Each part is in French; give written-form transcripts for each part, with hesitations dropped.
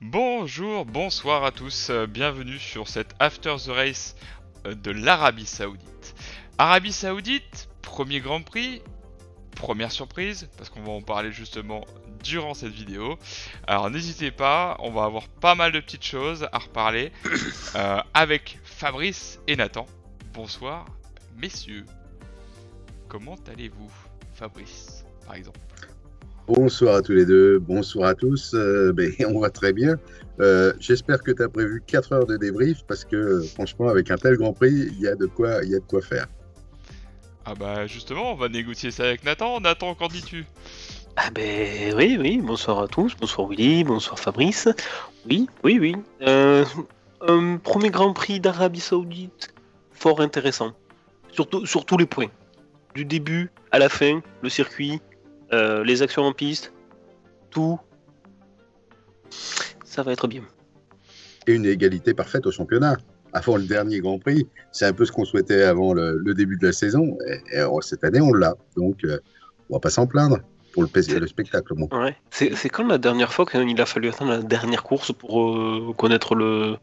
Bonjour, bonsoir à tous, bienvenue sur cette After the Race de l'Arabie Saoudite. Arabie Saoudite, premier Grand Prix, première surprise, parce qu'on va en parler justement durant cette vidéo. Alors n'hésitez pas, on va avoir pas mal de petites choses à reparler avec Fabrice et Nathan. Bonsoir, messieurs. Comment allez-vous, Fabrice, par exemple? Bonsoir à tous les deux, bonsoir à tous. On va très bien. J'espère que tu as prévu 4 heures de débrief parce que franchement, avec un tel Grand Prix, il y a de quoi faire. Ah bah justement, on va négocier ça avec Nathan. Nathan, qu'en dis-tu? Ah ben oui, bonsoir à tous, bonsoir Willy, bonsoir Fabrice. Oui. Un premier Grand Prix d'Arabie Saoudite, fort intéressant. Sur tous les points. Du début à la fin, le circuit, les actions en piste, tout. Ça va être bien. Et une égalité parfaite au championnat. Avant le dernier Grand Prix, c'est un peu ce qu'on souhaitait avant le début de la saison. Cette année, on l'a. Donc, on va pas s'en plaindre pour le spectacle. Bon. Ouais. C'est quand la dernière fois qu'il a fallu attendre la dernière course pour connaître le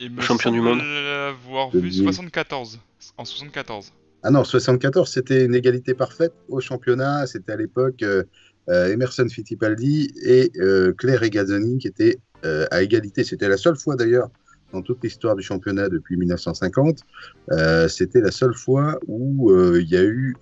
Il me champion du semble monde? l'avoir vu 2000. 74. En 74. Ah non, 74, c'était une égalité parfaite au championnat. C'était à l'époque Emerson Fittipaldi et Claire Regazzoni qui étaient à égalité. C'était la seule fois d'ailleurs dans toute l'histoire du championnat depuis 1950. C'était la seule fois où il y a eu,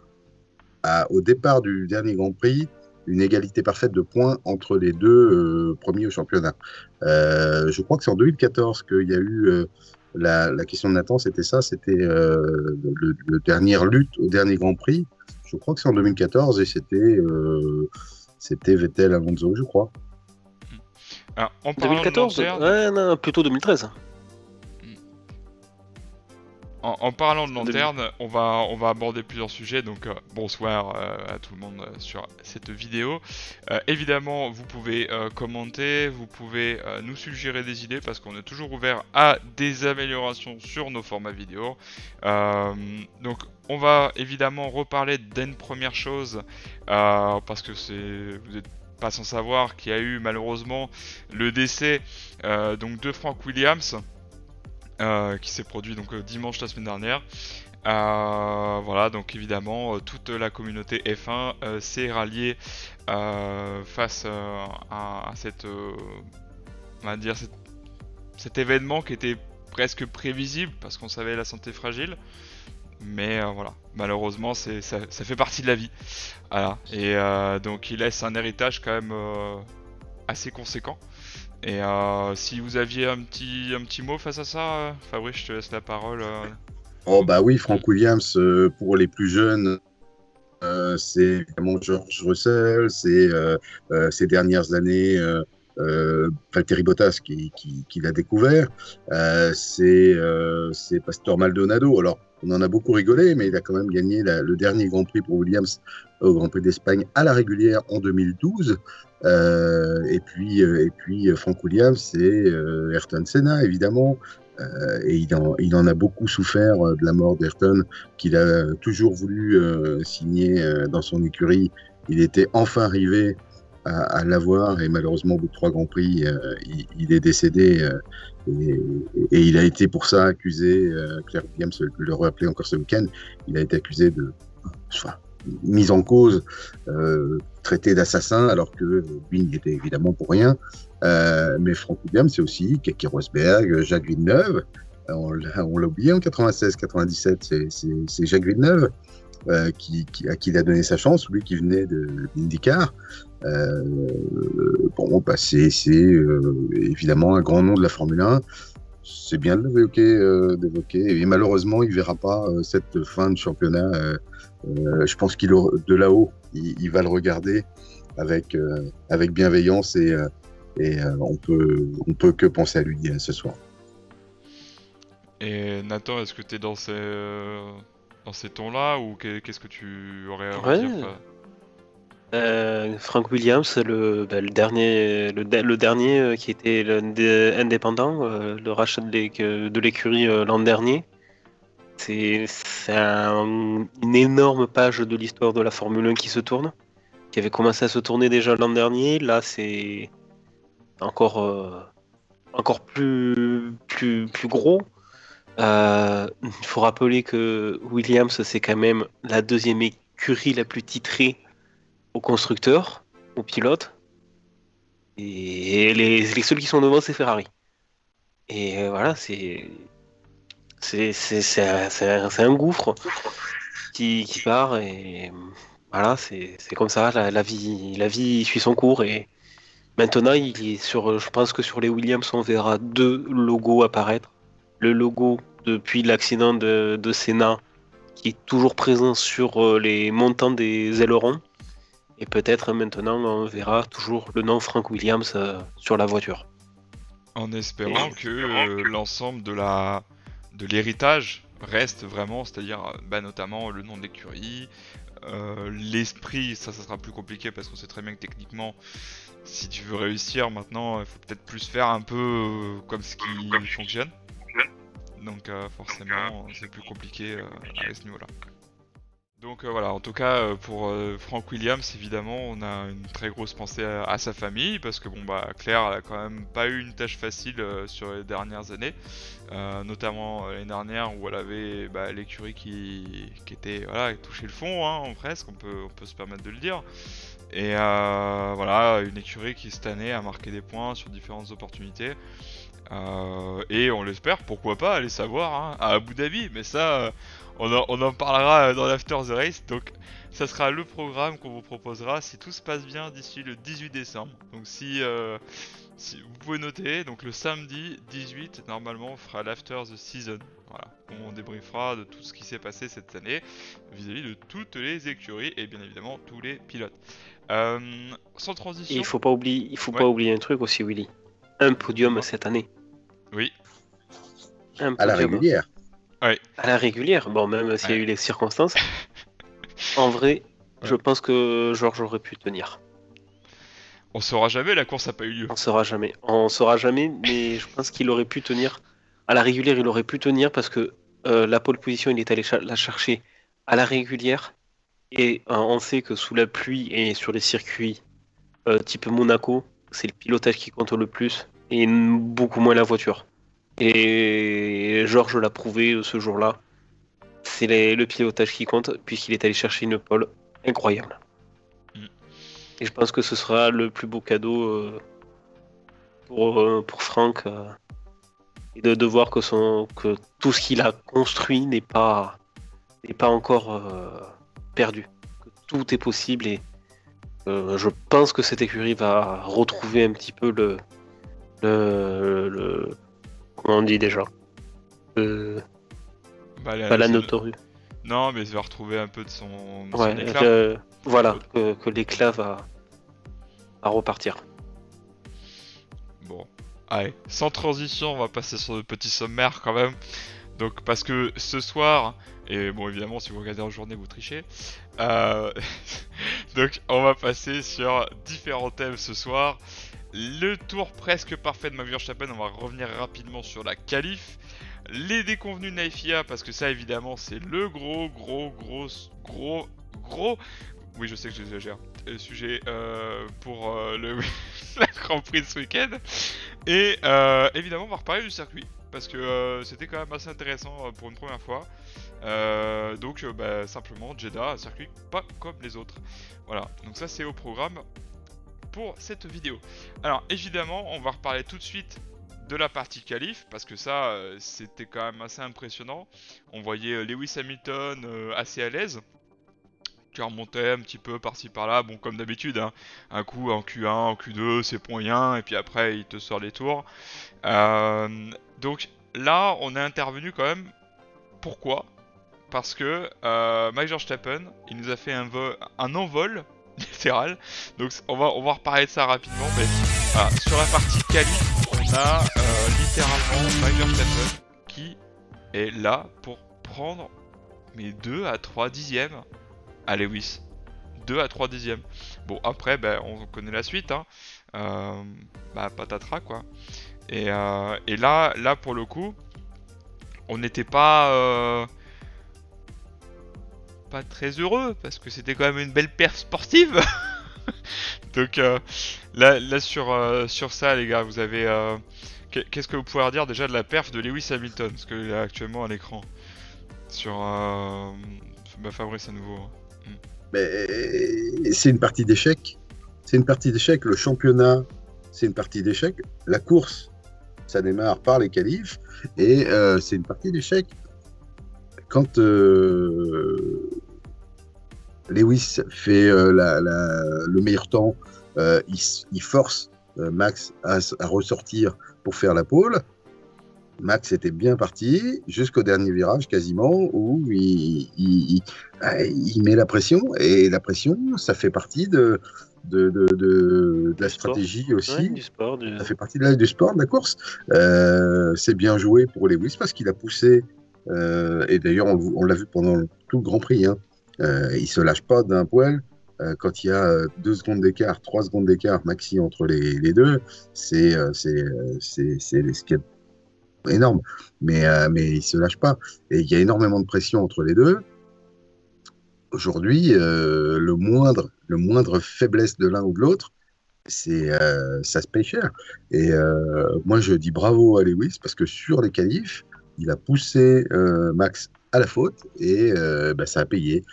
au départ du dernier Grand Prix, une égalité parfaite de points entre les deux premiers au championnat. Je crois que c'est en 2014 qu'il y a eu la question de Nathan, c'était ça, c'était le dernière lutte au dernier Grand Prix. Je crois que c'est en 2014 et c'était Vettel-Alonso, je crois. Alors, en parlant de 2014? lanterne, Ouais, non, plutôt 2013. en parlant de En 2000. lanterne, on va aborder plusieurs sujets. Donc bonsoir à tout le monde sur cette vidéo. Évidemment, vous pouvez commenter, vous pouvez nous suggérer des idées parce qu'on est toujours ouvert à des améliorations sur nos formats vidéo. Donc on va évidemment reparler d'une première chose parce que vous êtes pas sans savoir qu'il y a eu malheureusement le décès donc de Frank Williams. Qui s'est produit donc dimanche la semaine dernière. Voilà, donc évidemment toute la communauté F1 s'est ralliée face à cette, on va dire cet événement qui était presque prévisible parce qu'on savait la santé fragile. Mais voilà, malheureusement ça fait partie de la vie. Voilà, et donc il laisse un héritage quand même assez conséquent. Et si vous aviez un petit mot face à ça, Fabrice, je te laisse la parole. Oh bah oui, Frank Williams, pour les plus jeunes, c'est évidemment George Russell, c'est ces dernières années Valtteri Bottas qui l'a découvert, c'est Pastor Maldonado. Alors, on en a beaucoup rigolé, mais il a quand même gagné le dernier Grand Prix pour Williams au Grand Prix d'Espagne à la régulière en 2012. Et puis Frank Williams, c'est Ayrton Senna, évidemment. Et il en a beaucoup souffert de la mort d'Ayrton, qu'il a toujours voulu signer dans son écurie. Il était enfin arrivé à l'avoir et malheureusement au bout de 3 Grands Prix, il est décédé et, et il a été pour ça accusé, Claire Williams le rappelait encore ce week-end, il a été accusé de enfin, mise en cause, traité d'assassin alors que lui il était évidemment pour rien. Mais Frank Williams, c'est aussi Keke Rosberg, Jacques Villeneuve. On l'a oublié en 96-97, c'est Jacques Villeneuve à qui il a donné sa chance, lui qui venait d'IndyCar. C'est évidemment un grand nom de la Formule 1. C'est bien de d'évoquer. Et malheureusement, il ne verra pas cette fin de championnat. Je pense de là-haut, il va le regarder avec bienveillance et on peut que penser à lui ce soir. Et Nathan, est-ce que tu es dans ces tons-là ou qu'est-ce que tu aurais à Ouais. dire Frank Williams, le dernier qui était indépendant, le rachat de l'écurie l'an dernier. C'est une énorme page de l'histoire de la Formule 1 qui se tourne, qui avait commencé à se tourner déjà l'an dernier. Là, c'est encore encore plus gros. Il faut rappeler que Williams, c'est quand même la deuxième écurie la plus titrée aux constructeurs, aux pilotes. Et les seuls qui sont devant, c'est Ferrari. Et voilà, c'est un gouffre qui part. Et voilà, c'est comme ça. La vie suit son cours. Et maintenant, je pense que sur les Williams, on verra 2 logos apparaître. Le logo depuis l'accident de Senna, qui est toujours présent sur les montants des ailerons. Et peut-être maintenant, on verra toujours le nom Frank Williams sur la voiture. En espérant que l'ensemble de l'héritage reste vraiment, c'est-à-dire notamment le nom de l'écurie, l'esprit, ça sera plus compliqué parce qu'on sait très bien que techniquement, si tu veux réussir maintenant, il faut peut-être plus faire un peu comme ce qui fonctionne. Donc forcément, c'est plus compliqué à ce niveau-là. Donc voilà, en tout cas pour Frank Williams, évidemment, on a une très grosse pensée à sa famille parce que bon Claire elle a quand même pas eu une tâche facile sur les dernières années, notamment l'année dernière où elle avait l'écurie qui était voilà, qui touchait le fond, hein, presque, on peut se permettre de le dire. Et voilà, une écurie qui cette année a marqué des points sur différentes opportunités. Et on l'espère, pourquoi pas, aller savoir hein, à Abu Dhabi, mais ça on en parlera dans l'After the Race, donc ça sera le programme qu'on vous proposera si tout se passe bien d'ici le 18 décembre. Donc si vous pouvez noter, donc le samedi 18, normalement on fera l'After the Season, voilà, on débriefera de tout ce qui s'est passé cette année vis-à-vis de toutes les écuries et bien évidemment tous les pilotes. Sans transition... Et il faut pas oublier un truc aussi, Willy. Un podium cette année. Oui. Un podium. À la régulière. Ouais. À la régulière, bon, même s'il y a eu les circonstances. En vrai, je pense que Georges aurait pu tenir. On saura jamais, la course n'a pas eu lieu. On saura jamais, mais je pense qu'il aurait pu tenir. À la régulière, il aurait pu tenir parce que la pole position, il est allé la chercher à la régulière. Et on sait que sous la pluie et sur les circuits type Monaco, c'est le pilotage qui compte le plus et beaucoup moins la voiture. Et Georges l'a prouvé ce jour-là. C'est le pilotage qui compte puisqu'il est allé chercher une pole incroyable. Et je pense que ce sera le plus beau cadeau pour Frank et de voir que tout ce qu'il a construit n'est pas encore perdu. Que tout est possible et je pense que cette écurie va retrouver un petit peu le comment on dit déjà la notoriété. Non, mais il va retrouver un peu de son éclat. Voilà, que l'éclat va repartir. Bon, allez, sans transition, on va passer sur le petit sommaire quand même. Donc, parce que ce soir, et bon, évidemment, si vous regardez en journée, vous trichez. Donc, on va passer sur différents thèmes ce soir. Le tour presque parfait de Max Verstappen, on va revenir rapidement sur la qualif. Les déconvenus de NAIFIA, parce que ça, évidemment, c'est le gros... Oui, je sais que j'exagère. Le sujet pour le Grand Prix de ce week-end. Et évidemment, on va reparler du circuit. Parce que c'était quand même assez intéressant pour une première fois. Donc, simplement, Jeddah, un circuit pas comme les autres. Voilà, donc ça, c'est au programme pour cette vidéo. Alors, évidemment, on va reparler tout de suite de la partie qualif, parce que ça, c'était quand même assez impressionnant. On voyait Lewis Hamilton assez à l'aise, qui remontait un petit peu par-ci par-là, bon comme d'habitude, hein. Un coup en Q1, en Q2, c'est moyen, et puis après il te sort les tours. Donc là, on est intervenu quand même. Pourquoi ? Parce que Max Verstappen, il nous a fait un envol littéral. Donc on va reparler de ça rapidement, mais voilà, sur la partie qualif, on a littéralement Max Verstappen qui est là pour prendre mes 2 à 3 dixièmes à Lewis. 2 à 3 dixièmes. Bon, après, on connaît la suite, hein. Patatras, quoi. Et là, pour le coup, on n'était pas très heureux, parce que c'était quand même une belle perf sportive. Donc, là sur ça, les gars, vous avez qu'est-ce que vous pouvez redire déjà de la perf de Lewis Hamilton, parce qu'il est actuellement à l'écran sur Fabrice à nouveau. Mais c'est une partie d'échec. C'est une partie d'échec. Le championnat, c'est une partie d'échec. La course, ça démarre par les qualifs et c'est une partie d'échec. Quand Lewis fait le meilleur temps, il force Max à ressortir pour faire la pole. Max était bien parti jusqu'au dernier virage quasiment où il met la pression et la pression ça fait partie de la stratégie aussi. Ouais, du sport, Ça fait partie du sport, de la course. C'est bien joué pour Lewis parce qu'il a poussé et d'ailleurs on l'a vu pendant tout le Grand Prix. Hein. Il se lâche pas d'un poil. Quand il y a 2 secondes d'écart, 3 secondes d'écart maxi entre les deux, c'est ce qui est énorme, mais il se lâche pas. Et il y a énormément de pression entre les deux. Aujourd'hui, le moindre faiblesse de l'un ou de l'autre, ça se paye cher. Et moi, je dis bravo à Lewis parce que sur les qualifs, il a poussé Max à la faute et ça a payé.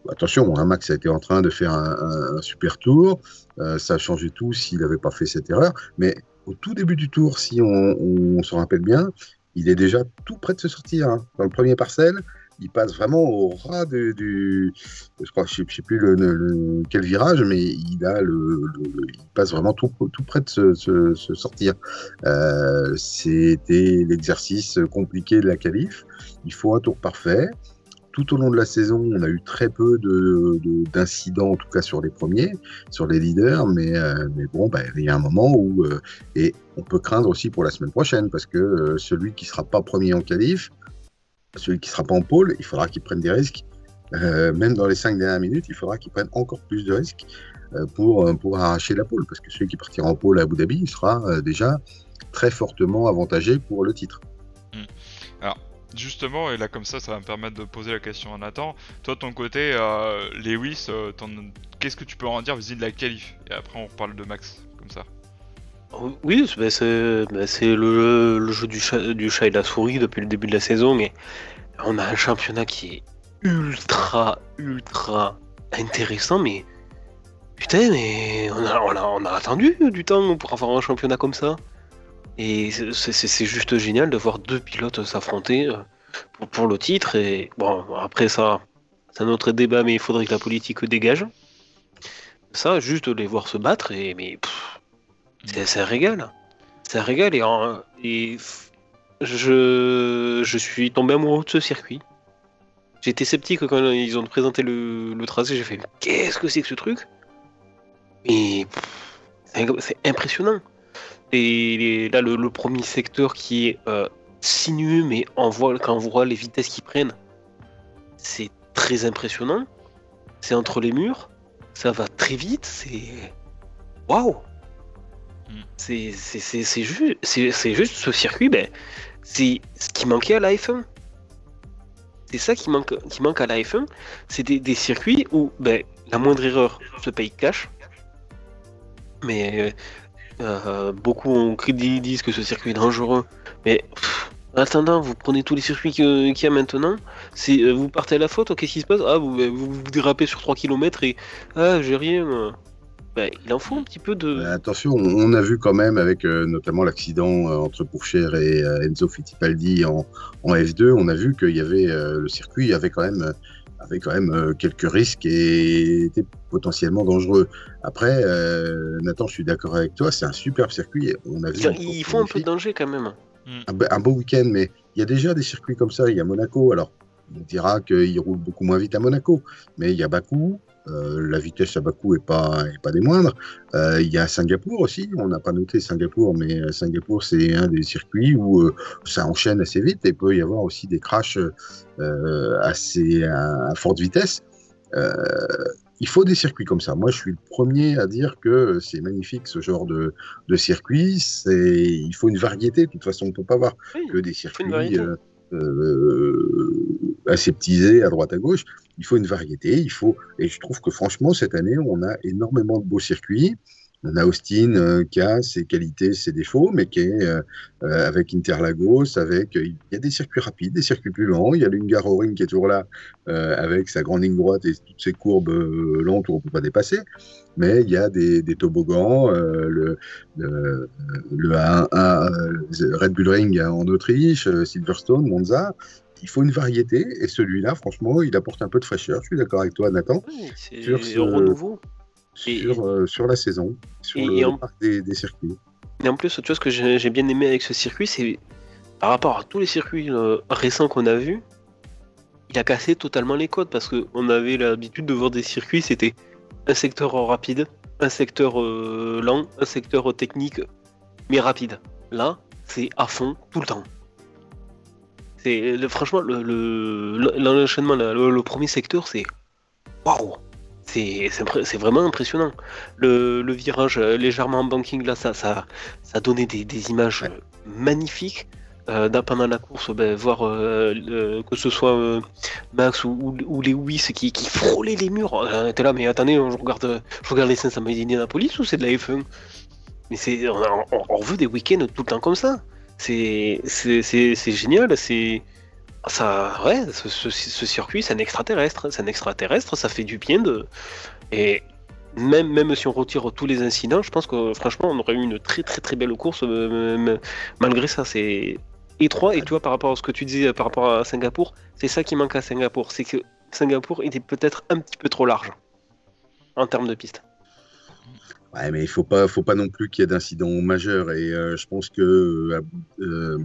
Attention, hein, Max a été en train de faire un super tour. Ça a changé tout s'il n'avait pas fait cette erreur. Mais au tout début du tour, si on se rappelle bien, il est déjà tout près de se sortir. Hein. Dans le premier parcelle, il passe vraiment au ras je crois, je sais plus quel virage, mais il passe vraiment tout près de se sortir. C'était l'exercice compliqué de la qualif. Il faut un tour parfait. Tout au long de la saison, on a eu très peu d'incidents, en tout cas sur les premiers, sur les leaders, mais bon, il y a un moment où, et on peut craindre aussi pour la semaine prochaine, parce que celui qui ne sera pas premier en qualif, celui qui ne sera pas en pôle, il faudra qu'il prenne des risques. Même dans les 5 dernières minutes, il faudra qu'il prenne encore plus de risques pour arracher la pôle, parce que celui qui partira en pôle à Abu Dhabi, il sera déjà très fortement avantagé pour le titre. Alors, justement, et là comme ça va me permettre de poser la question à Nathan. Toi, de ton côté, Lewis, qu'est-ce que tu peux en dire vis-à-vis de la qualif? Et après, on reparle de Max, comme ça. Oui, c'est le jeu du chat et de la souris depuis le début de la saison, mais on a un championnat qui est ultra intéressant, mais putain, mais on a attendu du temps pour avoir un championnat comme ça. Et c'est juste génial de voir 2 pilotes s'affronter pour le titre. Et bon, après ça, c'est un autre débat, mais il faudrait que la politique dégage. Ça, juste les voir se battre, c'est un régal. C'est un régal. Et je suis tombé amoureux de ce circuit. J'étais sceptique quand ils ont présenté le tracé. J'ai fait, qu'est-ce que c'est que ce truc? Et c'est impressionnant. Et là, le premier secteur qui est sinueux, mais quand on voit les vitesses qu'ils prennent, c'est très impressionnant. C'est entre les murs, ça va très vite, c'est... Waouh! C'est juste ce circuit, c'est ce qui manquait à la F1. C'est ça qui manque à la F1, c'est des circuits où la moindre erreur se paye cash, mais... beaucoup disent que ce circuit est dangereux, mais en attendant, vous prenez tous les circuits qu'il y a maintenant, vous partez à la faute, qu'est-ce qui se passe? Ah, vous dérapez sur 3 km et j'ai rien. Il en faut un petit peu de... Attention, on a vu quand même avec notamment l'accident entre Pourchaire et Enzo Fittipaldi en F2, on a vu qu'il y avait le circuit avait quand même quelques risques et était potentiellement dangereux. Après, Nathan, je suis d'accord avec toi, c'est un superbe circuit. Il faut un peu de danger quand même. Un beau week-end, mais il y a déjà des circuits comme ça. Il y a Monaco, alors on dira qu'il roule beaucoup moins vite à Monaco, mais il y a Bakou. La vitesse à Bakou n'est pas des moindres. Il y a Singapour aussi, on n'a pas noté Singapour, mais Singapour c'est un des circuits où ça enchaîne assez vite et peut y avoir aussi des crashs à forte vitesse. Il faut des circuits comme ça. Moi je suis le premier à dire que c'est magnifique ce genre de circuit. Il faut une variété, de toute façon on ne peut pas avoir que des circuits aseptisés à droite à gauche. Il faut une variété, et je trouve que franchement, cette année, on a énormément de beaux circuits. On a Austin qui a ses qualités, ses défauts, mais qui est avec Interlagos, il y a des circuits rapides, des circuits plus lents. Il y a l'Hungaroring qui est toujours là, avec sa grande ligne droite et toutes ses courbes lentes où on ne peut pas dépasser. Mais il y a des toboggans, le Red Bull Ring en Autriche, Silverstone, Monza. Il faut une variété, et celui-là, franchement, il apporte un peu de fraîcheur. Je suis d'accord avec toi, Nathan. Oui, c'est un renouveau. Sur la saison, sur le parc des circuits. Et en plus, tu vois, ce que j'ai bien aimé avec ce circuit, c'est par rapport à tous les circuits récents qu'on a vus, il a cassé totalement les codes, parce qu'on avait l'habitude de voir des circuits, c'était un secteur rapide, un secteur lent, un secteur technique, mais rapide. Là, c'est à fond, tout le temps. Franchement, l'enchaînement, le premier secteur, c'est waouh! C'est vraiment impressionnant. Le virage légèrement en banking, là, ça donnait des images magnifiques. Pendant la course, voir que ce soit Max ou Lewis qui frôlaient les murs. T'es là, mais attendez, je regarde les 500 miles d'Indianapolis ou c'est de la F1? Mais on veut des week-ends tout le temps comme ça. C'est génial, ce circuit, c'est un extraterrestre, ça fait du bien et même si on retire tous les incidents, je pense que franchement, on aurait eu une très très très belle course, malgré ça, c'est étroit. Et tu vois, par rapport à ce que tu disais par rapport à Singapour, c'est ça qui manque à Singapour, c'est que Singapour était peut-être un petit peu trop large en termes de piste. Ouais, mais il faut pas non plus qu'il y ait d'incidents majeurs, et je pense que le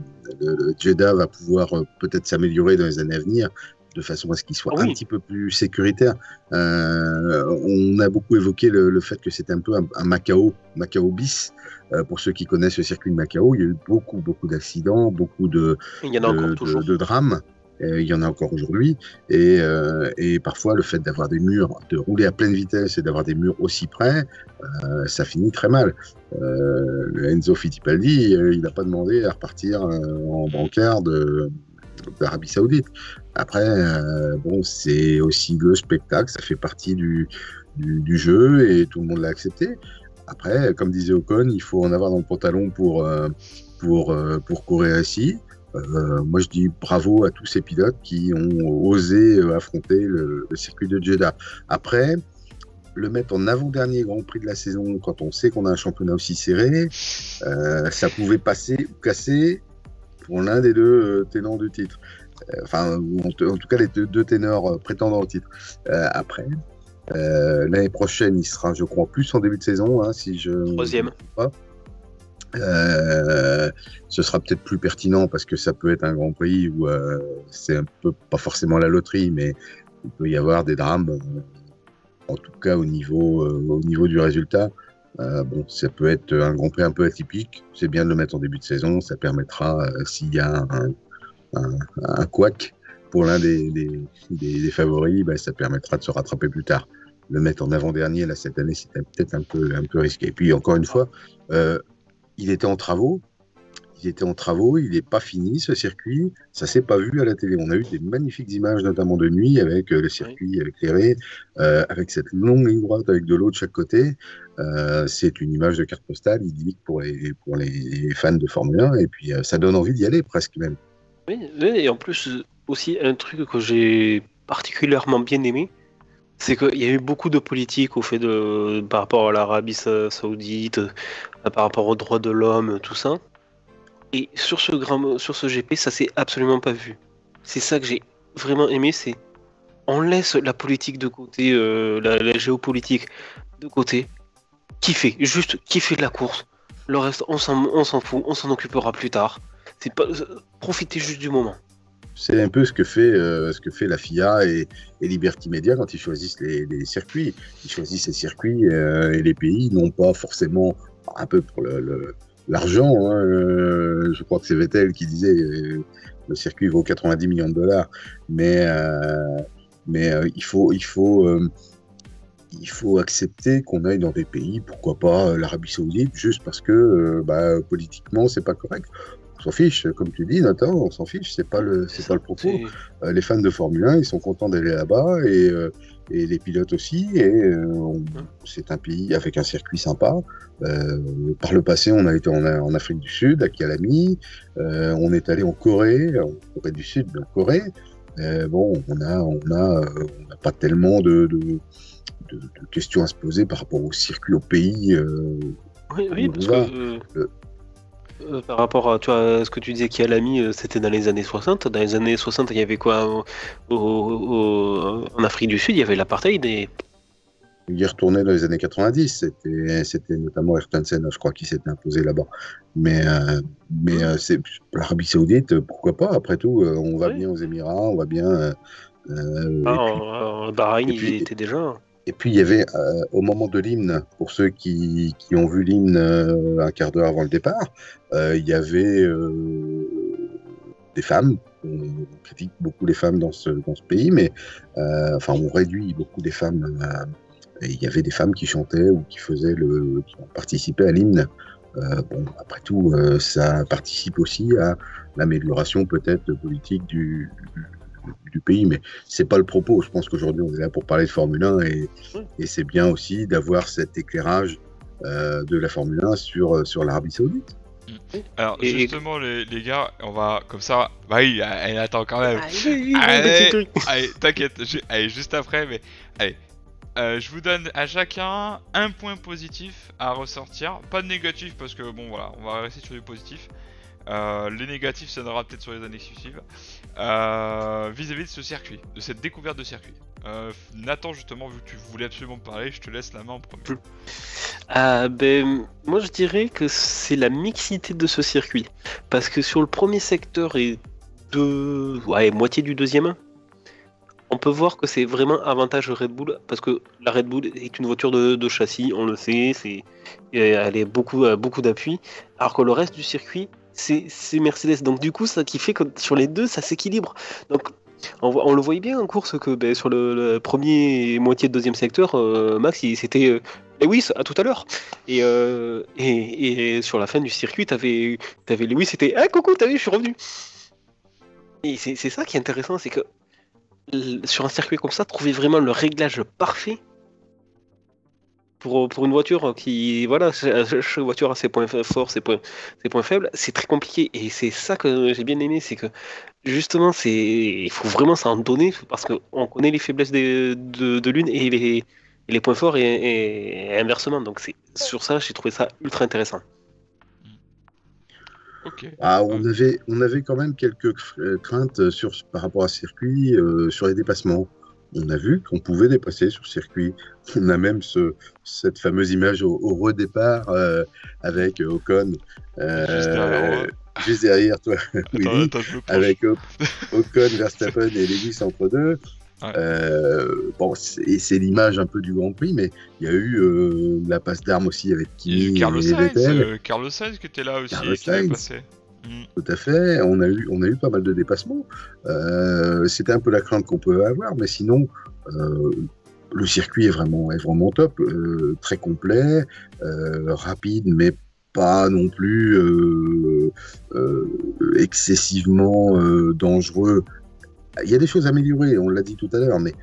Jeddah va pouvoir peut-être s'améliorer dans les années à venir de façon à ce qu'il soit un petit peu plus sécuritaire. On a beaucoup évoqué le fait que c'était un peu un Macao bis. Pour ceux qui connaissent le circuit de Macao, il y a eu beaucoup d'accidents, beaucoup de drames. Il y en a encore aujourd'hui, et parfois le fait d'avoir des murs, de rouler à pleine vitesse et d'avoir des murs aussi près, ça finit très mal. Enzo Fittipaldi, il n'a pas demandé à repartir en brancard d'Arabie Saoudite. Après, c'est aussi le spectacle, ça fait partie du jeu, et tout le monde l'a accepté. Après, comme disait Ocon, il faut en avoir dans le pantalon pour courir ici. Moi, je dis bravo à tous ces pilotes qui ont osé affronter le circuit de Jeddah. Après, le mettre en avant-dernier Grand Prix de la saison, quand on sait qu'on a un championnat aussi serré, ça pouvait passer ou casser pour l'un des deux tenants du titre. En tout cas, les deux ténors prétendants au titre. Après, l'année prochaine, il sera, je crois, plus en début de saison, si je ne me trompe pas. Ce sera peut-être plus pertinent, parce que ça peut être un Grand Prix où c'est un peu, pas forcément la loterie, mais il peut y avoir des drames, en tout cas au niveau du résultat. Ça peut être un Grand Prix un peu atypique, c'est bien de le mettre en début de saison, ça permettra, s'il y a un couac pour l'un des favoris, ça permettra de se rattraper plus tard. Le mettre en avant-dernier, là, cette année, c'était peut-être un peu risqué. Et puis, encore une fois, il était en travaux, il n'est pas fini, ce circuit, ça s'est pas vu à la télé. On a eu des magnifiques images, notamment de nuit, avec le circuit éclairé, avec cette longue ligne droite avec de l'eau de chaque côté. C'est une image de carte postale idyllique pour les fans de Formule 1, et puis ça donne envie d'y aller, presque même. Oui, et en plus, aussi un truc que j'ai particulièrement bien aimé, c'est qu'il y a eu beaucoup de politique par rapport à l'Arabie Saoudite, par rapport aux droits de l'homme, tout ça. Et sur ce GP, ça s'est absolument pas vu. C'est ça que j'ai vraiment aimé, c'est on laisse la politique de côté, la géopolitique de côté, kiffer de la course. Le reste, on s'en fout, on s'en occupera plus tard. Profiter juste du moment. C'est un peu ce que fait la FIA et Liberty Media quand ils choisissent les circuits. Ils choisissent les circuits et les pays, non pas forcément un peu pour l'argent. Je crois que c'est Vettel qui disait le circuit vaut 90 millions de dollars. Mais il faut il faut accepter qu'on aille dans des pays, pourquoi pas l'Arabie Saoudite, juste parce que politiquement, c'est pas correct. On s'en fiche, comme tu dis, Nathan, on s'en fiche, c'est pas le propos. Les fans de Formule 1, ils sont contents d'aller là-bas et les pilotes aussi. C'est un pays avec un circuit sympa. Par le passé, on a été en Afrique du Sud, à Kialami. On est allé en Corée du Sud, mais en Corée. On n'a pas tellement de questions à se poser par rapport au circuit, au pays. Oui, parce que par rapport à ce que tu disais Kialami, c'était dans les années 60. Dans les années 60, il y avait quoi en Afrique du Sud, il y avait l'apartheid et... Il y retournait dans les années 90, c'était notamment Ayrton Senna, je crois, qui s'était imposé là-bas. Mais c'est l'Arabie Saoudite, pourquoi pas, après tout, on va bien aux Émirats, on va bien... en Bahreïn, il était déjà... Et puis il y avait, au moment de l'hymne, pour ceux qui ont vu l'hymne un quart d'heure avant le départ, il y avait des femmes. On critique beaucoup les femmes dans ce pays, mais on réduit beaucoup les femmes. Et il y avait des femmes qui chantaient ou qui ont participé à l'hymne. Après tout, ça participe aussi à l'amélioration peut-être politique du pays, mais c'est pas le propos. Je pense qu'aujourd'hui on est là pour parler de Formule 1 et c'est bien aussi d'avoir cet éclairage de la Formule 1 sur l'Arabie Saoudite. Alors justement les gars, on va comme ça. Bah oui, elle attend quand même. Allez, t'inquiète. Allez, juste après, mais allez. Je vous donne à chacun un point positif à ressortir, pas de négatif parce que bon voilà, on va rester sur du positif. Les négatifs, ça n'aura peut-être sur les années suivantes. Vis-à-vis de ce circuit, de cette découverte de circuit. Nathan, justement, vu que tu voulais absolument parler, je te laisse la main en premier. Moi je dirais que c'est la mixité de ce circuit. Parce que sur le premier secteur et moitié du deuxième, on peut voir que c'est vraiment avantage Red Bull. Parce que la Red Bull est une voiture de châssis, on le sait, elle a beaucoup d'appui. Alors que le reste du circuit, c'est Mercedes. Donc du coup, ça qui fait que sur les deux, ça s'équilibre. Donc on le voyait bien en course que sur le premier moitié de deuxième secteur, Max, c'était Lewis à tout à l'heure. Et sur la fin du circuit, t'avais Lewis, c'était coucou, t'as vu, je suis revenu. Et c'est ça qui est intéressant, c'est que sur un circuit comme ça, trouver vraiment le réglage parfait pour une voiture qui, voilà, chaque voiture a ses points forts, ses points faibles, c'est très compliqué. Et c'est ça que j'ai bien aimé, c'est que justement, il faut vraiment s'en donner parce qu'on connaît les faiblesses de l'une et les points forts et inversement. Donc sur ça, j'ai trouvé ça ultra intéressant. Okay. On avait quand même quelques craintes par rapport à ce circuit sur les dépassements. On a vu qu'on pouvait dépasser sur le circuit. On a même cette fameuse image au redépart avec Ocon juste derrière toi, Willy, avec Ocon, Verstappen et Lewis entre deux. Ouais. C'est l'image un peu du Grand Prix, mais il y a eu la passe d'armes aussi avec Kimi et Vettel. Carlos Sainz qui était là aussi, qui est passé. Tout à fait, on a eu pas mal de dépassements. C'était un peu la crainte qu'on peut avoir, mais sinon, le circuit est vraiment top, très complet, rapide, mais pas non plus excessivement dangereux. Il y a des choses à améliorer, on l'a dit tout à l'heure, mais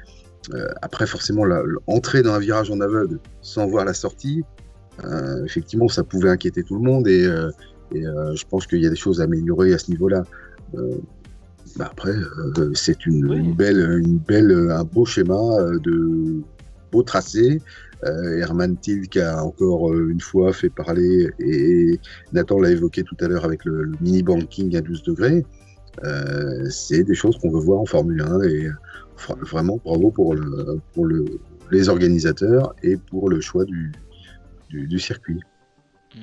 après, forcément, entrer dans un virage en aveugle sans voir la sortie, effectivement, ça pouvait inquiéter tout le monde et je pense qu'il y a des choses à améliorer à ce niveau-là. Après, c'est un beau schéma de beau tracé. Herman Tilke a encore une fois fait parler, et Nathan l'a évoqué tout à l'heure avec le mini banking à 12 degrés. C'est des choses qu'on veut voir en Formule 1 et vraiment bravo pour les organisateurs et pour le choix du circuit.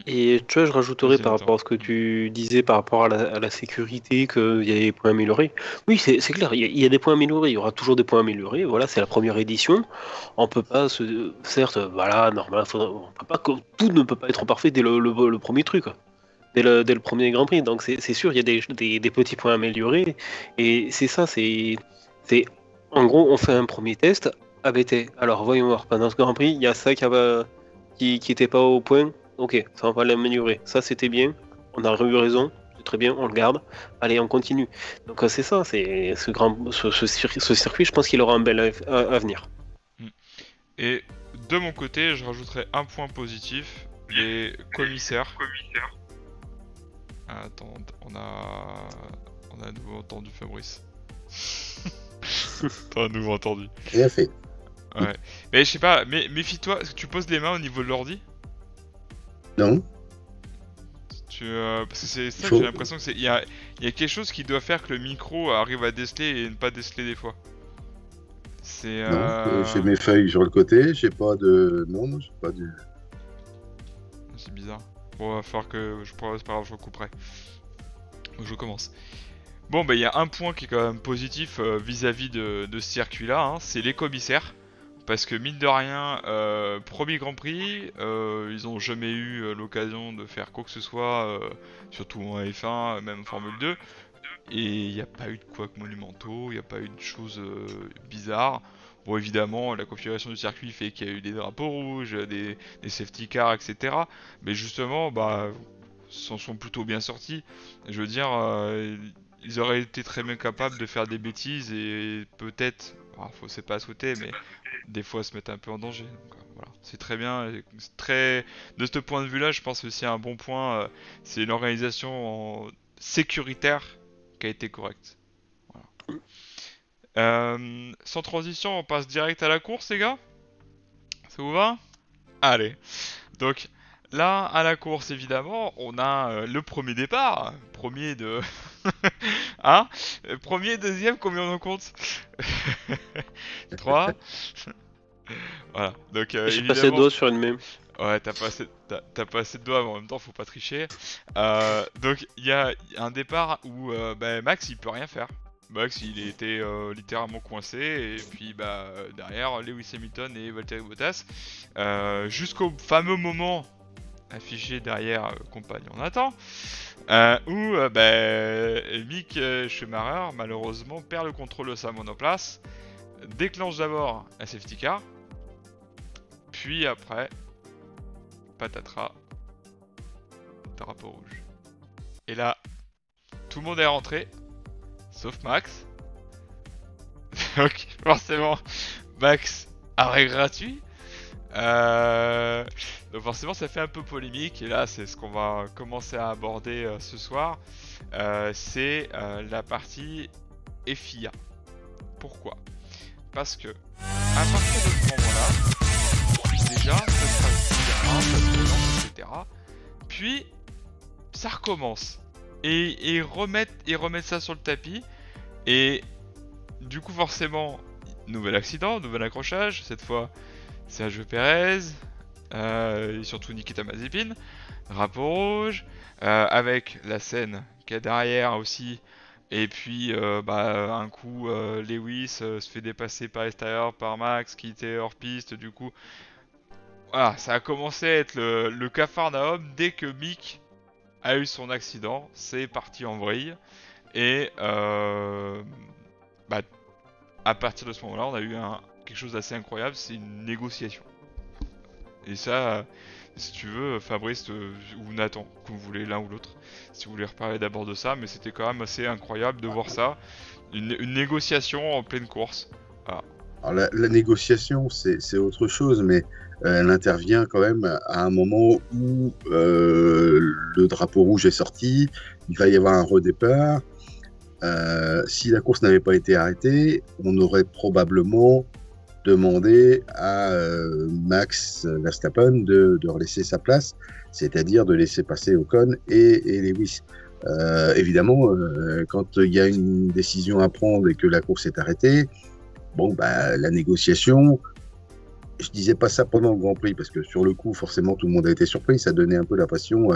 Et tu vois, je rajouterais par rapport à ce que tu disais par rapport à la sécurité, qu'il y a des points améliorés. Oui, c'est clair, il y a des points améliorés, il y aura toujours des points améliorés. Voilà, c'est la première édition. On peut pas certes, voilà, normal, on peut pas, tout ne peut pas être parfait dès le premier truc. Dès le premier Grand Prix, donc c'est sûr, il y a des petits points améliorés, et c'est ça, c'est en gros, on fait un premier test, ABT. Alors, voyons voir. Pendant ce Grand Prix, il y a ça qui était pas au point. Ok, ça on va l'améliorer. Ça, c'était bien. On a eu raison. C'est très bien, on le garde. Allez, on continue. Donc, c'est ça. C'est ce circuit, je pense qu'il aura un bel avenir. Et de mon côté, je rajouterai un point positif, les commissaires. Attends, on a à nouveau entendu Fabrice. T'as à nouveau entendu. Rien fait. Ouais. Mais je sais pas, mais méfie-toi, est-ce que tu poses les mains au niveau de l'ordi? Non. Parce que c'est ça que j'ai l'impression que c'est. Il y a quelque chose qui doit faire que le micro arrive à déceler et ne pas déceler des fois. C'est. Non, j'ai mes feuilles sur le côté, j'ai pas de. Non, j'ai pas de. C'est bizarre. Bon, va falloir que. C'est pas grave, je recouperai. Donc je commence. Bon, bah, il y a un point qui est quand même positif vis-à-vis de ce circuit-là, hein, c'est les commissaires. Parce que mine de rien, premier Grand Prix, ils ont jamais eu l'occasion de faire quoi que ce soit, surtout en F1, même en Formule 2. Et il n'y a pas eu de couacs monumentaux, il n'y a pas eu de choses bizarres. Bon, évidemment, la configuration du circuit fait qu'il y a eu des drapeaux rouges, des safety cars, etc. Mais justement, bah, s'en sont plutôt bien sortis. Je veux dire, ils auraient été très bien capables de faire des bêtises et peut-être, c'est pas à souhaiter, mais des fois se mettre un peu en danger. Donc, voilà, c'est très bien. De ce point de vue-là, je pense aussi un bon point, c'est une organisation sécuritaire qui a été correcte. Voilà. Sans transition, on passe direct à la course, les gars. Ça vous va? Allez. Donc là, à la course, évidemment, on a le premier départ. Premier de... hein? Premier, deuxième, combien on en compte? 3. Voilà. Donc, J'ai passé le doigt sur une même. Ouais, t'as pas assez de doigts, mais en même temps, faut pas tricher. Donc, il y a un départ où Max, il peut rien faire. Max, il était littéralement coincé, et puis derrière, Lewis Hamilton et Valtteri Bottas, jusqu'au fameux moment affiché derrière compagne en attend, où Mick Schumacher, malheureusement, perd le contrôle de sa monoplace, déclenche d'abord un safety car, puis après, patatras, drapeau rouge. Et là, tout le monde est rentré, sauf Max. Donc forcément, Max, arrêt gratuit. Donc forcément, ça fait un peu polémique. Et là, c'est ce qu'on va commencer à aborder ce soir. C'est la partie FIA. Pourquoi? Parce que à partir de ce moment-là, déjà, ça sera ça, etc. Puis ça recommence. Et remettre ça sur le tapis. Et du coup, forcément, nouvel accident, nouvel accrochage. Cette fois, Sergio Perez, et surtout Nikita Mazepin. Drapeau rouge. Avec la scène qu'il y a derrière aussi. Et puis, un coup, Lewis se fait dépasser par l'extérieur par Max qui était hors piste. Du coup, voilà, ça a commencé à être le capharnaüm dès que Mick a eu son accident. C'est parti en vrille. Et à partir de ce moment-là, on a eu quelque chose d'assez incroyable, c'est une négociation. Et ça, si tu veux, Fabrice ou Nathan, que vous voulez l'un ou l'autre, si vous voulez reparler d'abord de ça, mais c'était quand même assez incroyable de voir ça, une négociation en pleine course. Voilà. Alors la négociation, c'est autre chose, mais elle intervient quand même à un moment où le drapeau rouge est sorti, il va y avoir un redépart. Si la course n'avait pas été arrêtée, on aurait probablement demandé à Max Verstappen de relaisser sa place, c'est-à-dire de laisser passer Ocon et Lewis. Évidemment, quand il y a une décision à prendre et que la course est arrêtée, la négociation, je disais pas ça pendant le Grand Prix, parce que sur le coup, forcément, tout le monde a été surpris, ça donnait un peu la passion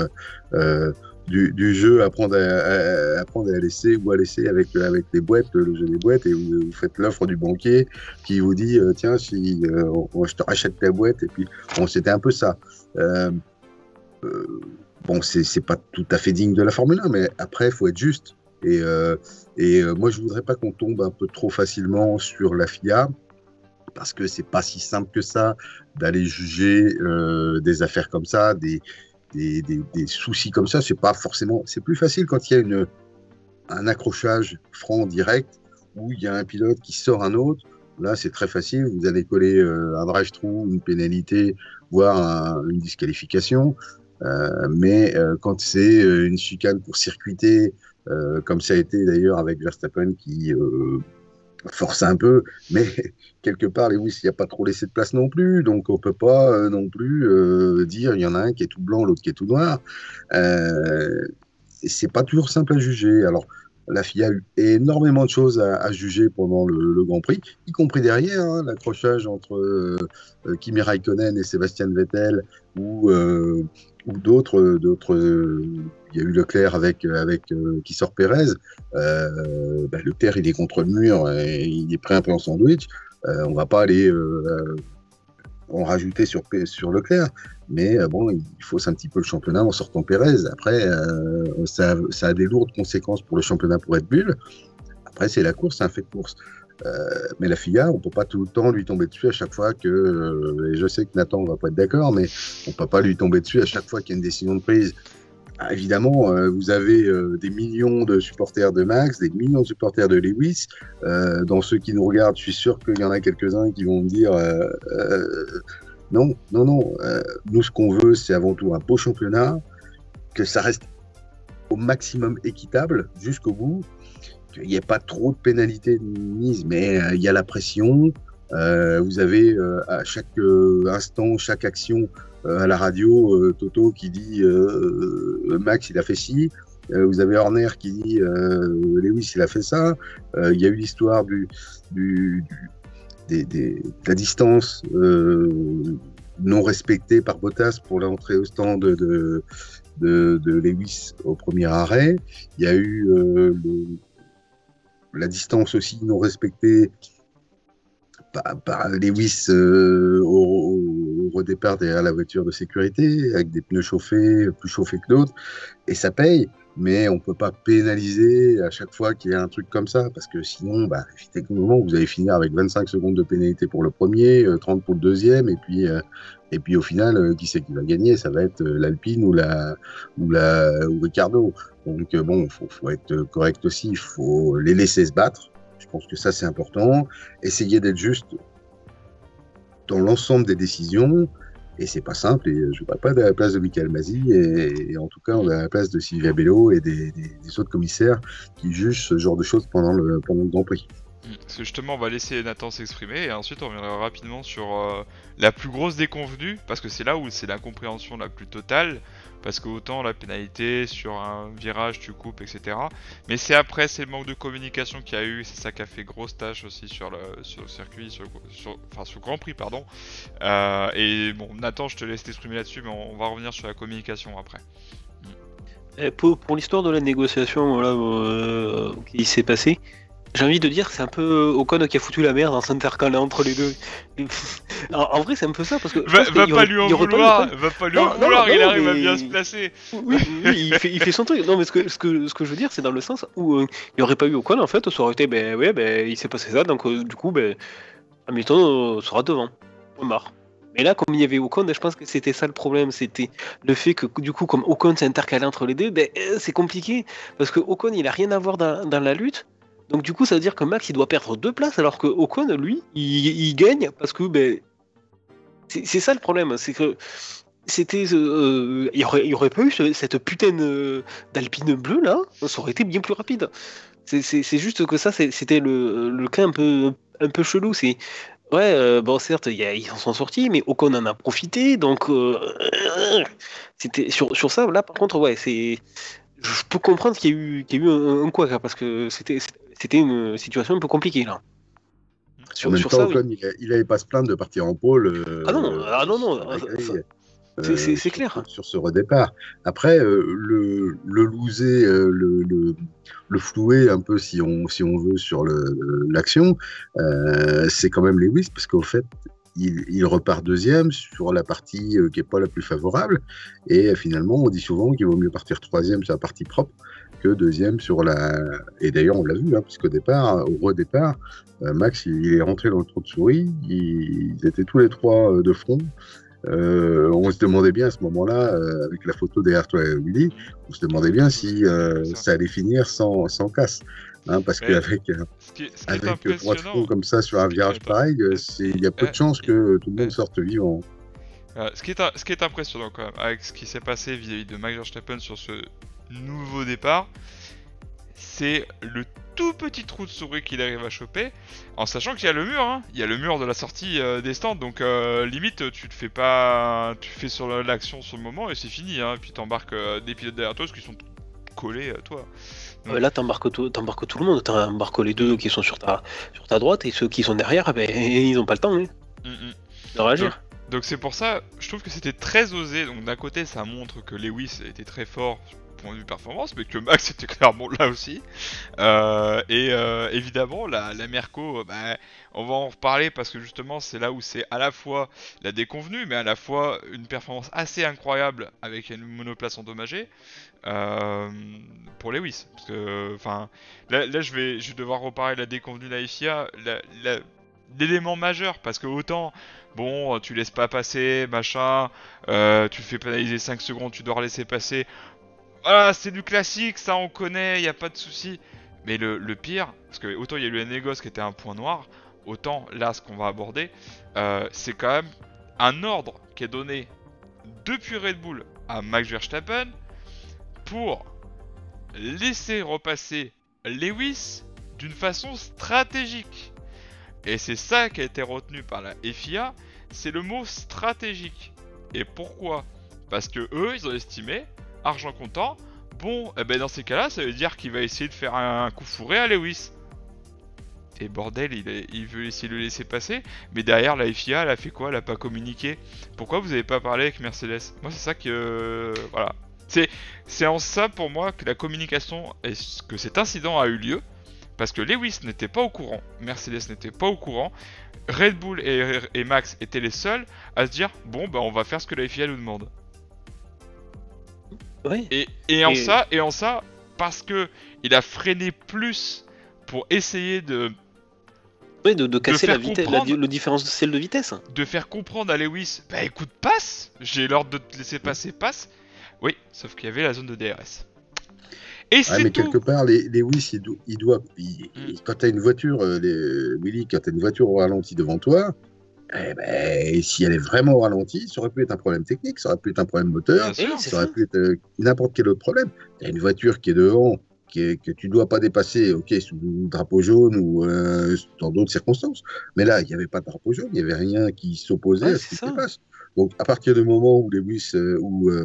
du jeu, apprendre à laisser ou à laisser avec les boîtes, le jeu des boîtes, et vous faites l'offre du banquier qui vous dit tiens, si je te rachète ta boîte, et puis c'était un peu ça. C'est pas tout à fait digne de la Formule 1, mais après, il faut être juste. Et moi, je voudrais pas qu'on tombe un peu trop facilement sur la FIA. parce que c'est pas si simple que ça d'aller juger des affaires comme ça, des soucis comme ça. C'est pas forcément. C'est plus facile quand il y a un accrochage franc direct où il y a un pilote qui sort un autre. Là, c'est très facile. Vous allez coller un drive-through, une pénalité, voire une disqualification. Mais quand c'est une chicane pour circuiter, comme ça a été d'ailleurs avec Verstappen qui force un peu, mais quelque part, Lewis, il n'y a pas trop laissé de place non plus, donc on ne peut pas non plus dire il y en a un qui est tout blanc, l'autre qui est tout noir. C'est pas toujours simple à juger. Alors, la FIA a eu énormément de choses à juger pendant le Grand Prix, y compris derrière, hein, l'accrochage entre Kimi Raikkonen et Sébastien Vettel, ou d'autres. Il y a eu Leclerc avec qui sort Pérez. Leclerc, il est contre le mur et il est prêt un peu en sandwich. On va pas aller en rajouter sur Leclerc, mais bon, il fausse un petit peu le championnat en sortant Pérez. Après, ça a des lourdes conséquences pour le championnat pour Red Bull. Après, c'est la course, c'est un fait de course. Mais la FIA, on peut pas tout le temps lui tomber dessus à chaque fois que, et je sais que Nathan va pas être d'accord, mais on peut pas lui tomber dessus à chaque fois qu'il y a une décision de prise. Ah, évidemment, vous avez des millions de supporters de Max, des millions de supporters de Lewis. Dans ceux qui nous regardent, je suis sûr qu'il y en a quelques-uns qui vont me dire non. Nous, ce qu'on veut, c'est avant tout un beau championnat, que ça reste au maximum équitable jusqu'au bout, qu'il n'y ait pas trop de pénalités mises, mais il y a la pression. Vous avez à chaque instant, chaque action à la radio, Toto qui dit Max il a fait ci, vous avez Horner qui dit Lewis il a fait ça. Il y a eu l'histoire de la distance non respectée par Bottas pour l'entrée au stand de Lewis au premier arrêt. Il y a eu la distance aussi non respectée par Lewis au redépart derrière la voiture de sécurité, avec des pneus chauffés, plus chauffés que d'autres, et ça paye, mais on ne peut pas pénaliser à chaque fois qu'il y a un truc comme ça, parce que sinon, effectivement, vous allez finir avec 25 secondes de pénalité pour le premier, 30 pour le deuxième, et puis au final, qui c'est qui va gagner? Ça va être l'Alpine ou Ricciardo. Donc bon, faut être correct aussi, il faut les laisser se battre. Je pense que ça, c'est important. Essayer d'être juste dans l'ensemble des décisions. Et c'est pas simple. Et je ne parle pas à la place de Michael Masi. Et en tout cas, on est à la place de Sylvia Bello et des autres commissaires qui jugent ce genre de choses pendant le Grand Prix. Parce que justement, on va laisser Nathan s'exprimer. Et ensuite, on reviendra rapidement sur la plus grosse déconvenue. Parce que c'est là où c'est l'incompréhension la plus totale. Parce que autant la pénalité sur un virage tu coupes, etc. Mais c'est après, c'est le manque de communication qu'il y a eu, c'est ça qui a fait grosse tâche aussi sur le circuit, sur le Grand Prix, pardon. Et bon, Nathan, je te laisse t'exprimer là-dessus, mais on va revenir sur la communication après. Pour l'histoire de la négociation qui s'est passée, j'ai envie de dire que c'est un peu Ocon qui a foutu la merde en s'intercalant entre les deux. En vrai, c'est un peu ça, parce que... Va pas lui en vouloir, il arrive à bien se placer. Oui, il fait son truc. Non, mais ce que je veux dire, c'est dans le sens où il n'y aurait pas eu Ocon, en fait, ça aurait été, il s'est passé ça, donc du coup, Hamilton sera devant. On marre. Mais là, comme il y avait Ocon, je pense que c'était ça le problème, c'était le fait que, du coup, comme Ocon s'est intercalé entre les deux, c'est compliqué, parce que Ocon, il a rien à voir dans la lutte. Donc du coup, ça veut dire que Max, il doit perdre 2 places, alors que Ocon, lui, il gagne, parce que c'est ça le problème, c'est que c'était, il y aurait pas eu cette putain d'Alpine bleue là, ça aurait été bien plus rapide. C'est juste que ça, c'était le cas un peu chelou. C'est certes, ils en sont sortis, mais Ocon en a profité, donc c'était sur ça. Là, par contre, je peux comprendre qu'il y a eu un couac, parce que c'était une situation un peu compliquée là. En même temps, Ocon, il avait pas se plaindre de partir en pôle. Non. C'est clair. Sur ce redépart. Après, le loser, le flouer un peu, si on veut, sur l'action, c'est quand même Lewis, parce qu'au fait, il repart deuxième sur la partie qui n'est pas la plus favorable. Et finalement, on dit souvent qu'il vaut mieux partir troisième sur la partie propre. que deuxième sur la... Et d'ailleurs, on l'a vu, hein, puisqu'au départ, au redépart, Max, il est rentré dans le trou de souris, ils étaient tous les trois de front. On se demandait bien à ce moment-là, avec la photo derrière toi et Willy, on se demandait bien si ça allait finir sans casse. Hein, parce qu'avec trois trous comme ça sur un virage pareil, il y a peu de chances que tout le monde sorte vivant. Ce qui est impressionnant quand même, avec ce qui s'est passé vis-à-vis de Max Verstappen sur ce nouveau départ, c'est le tout petit trou de souris qu'il arrive à choper, en sachant qu'il y a le mur, hein. Il y a le mur de la sortie des stands, donc limite tu fais sur l'action sur le moment et c'est fini, hein. Et puis t'embarques des pilotes derrière toi, parce qu'ils sont collés à toi. Donc... Là t'embarques tout le monde, t'embarques les deux qui sont sur ta droite, et ceux qui sont derrière, ils n'ont pas le temps de réagir. Donc c'est pour ça, je trouve que c'était très osé. Donc d'un côté ça montre que Lewis était très fort point de vue performance, mais que Max était clairement là aussi. Évidemment, la Merco, on va en reparler parce que justement, c'est là où c'est à la fois la déconvenue, mais à la fois une performance assez incroyable avec une monoplace endommagée pour Lewis. Parce que, enfin, là, je vais devoir reparler de la déconvenue de la FIA. L'élément majeur, parce que autant, bon, tu laisses pas passer, machin, tu fais pénaliser 5 secondes, tu dois laisser passer. Voilà, c'est du classique, ça on connaît, y a pas de souci. Mais le pire, parce que autant il y a eu la négoce qui était un point noir, autant là ce qu'on va aborder, c'est quand même un ordre qui est donné depuis Red Bull à Max Verstappen pour laisser repasser Lewis d'une façon stratégique. Et c'est ça qui a été retenu par la FIA, c'est le mot stratégique. Et pourquoi ? Parce que eux, ils ont estimé, argent comptant, bon, dans ces cas-là, ça veut dire qu'il va essayer de faire un coup fourré à Lewis. Et bordel, il veut essayer de le laisser passer, mais derrière, la FIA, elle a fait quoi ? Elle a pas communiqué. Pourquoi vous avez pas parlé avec Mercedes ? Moi, c'est ça que... voilà. C'est en ça, pour moi, que la communication, et que cet incident a eu lieu, parce que Lewis n'était pas au courant, Mercedes n'était pas au courant, Red Bull et Max étaient les seuls à se dire, bon, on va faire ce que la FIA nous demande. Oui. Et en ça, parce que il a freiné plus pour essayer de casser le différentiel de vitesse. De faire comprendre à Lewis, écoute, passe, j'ai l'ordre de te laisser passer, passe. Oui, sauf qu'il y avait la zone de DRS. Et c'est mais tout. Quelque part, Lewis, quand t'as une voiture, Willy, quand t'as une voiture au ralenti devant toi, si elle est vraiment au ralenti, ça aurait pu être un problème technique, ça aurait pu être un problème moteur, ça aurait pu être n'importe quel autre problème. T'as une voiture qui est devant, que tu dois pas dépasser, ok, sous le drapeau jaune ou dans d'autres circonstances. Mais là, il n'y avait pas de drapeau jaune, il n'y avait rien qui s'opposait à ce qui se passe. Donc, à partir du moment où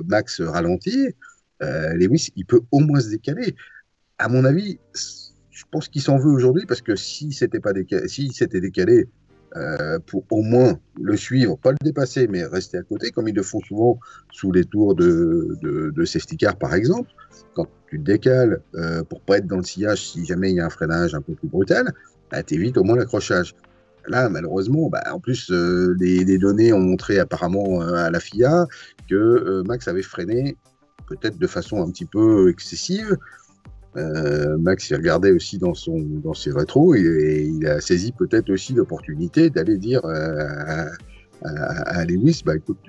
Max ralentit, Lewis, il peut au moins se décaler. À mon avis, je pense qu'il s'en veut aujourd'hui parce que s'il s'était décalé pour au moins le suivre, pas le dépasser, mais rester à côté, comme ils le font souvent sous les tours de safety car, par exemple, quand tu te décales pour pas être dans le sillage si jamais il y a un freinage un peu plus brutal, t'évites au moins l'accrochage. Là, malheureusement, en plus, les données ont montré apparemment à la FIA que Max avait freiné peut-être de façon un petit peu excessive. Max, il regardait aussi dans ses rétros et il a saisi peut-être aussi l'opportunité d'aller dire à Lewis, écoute,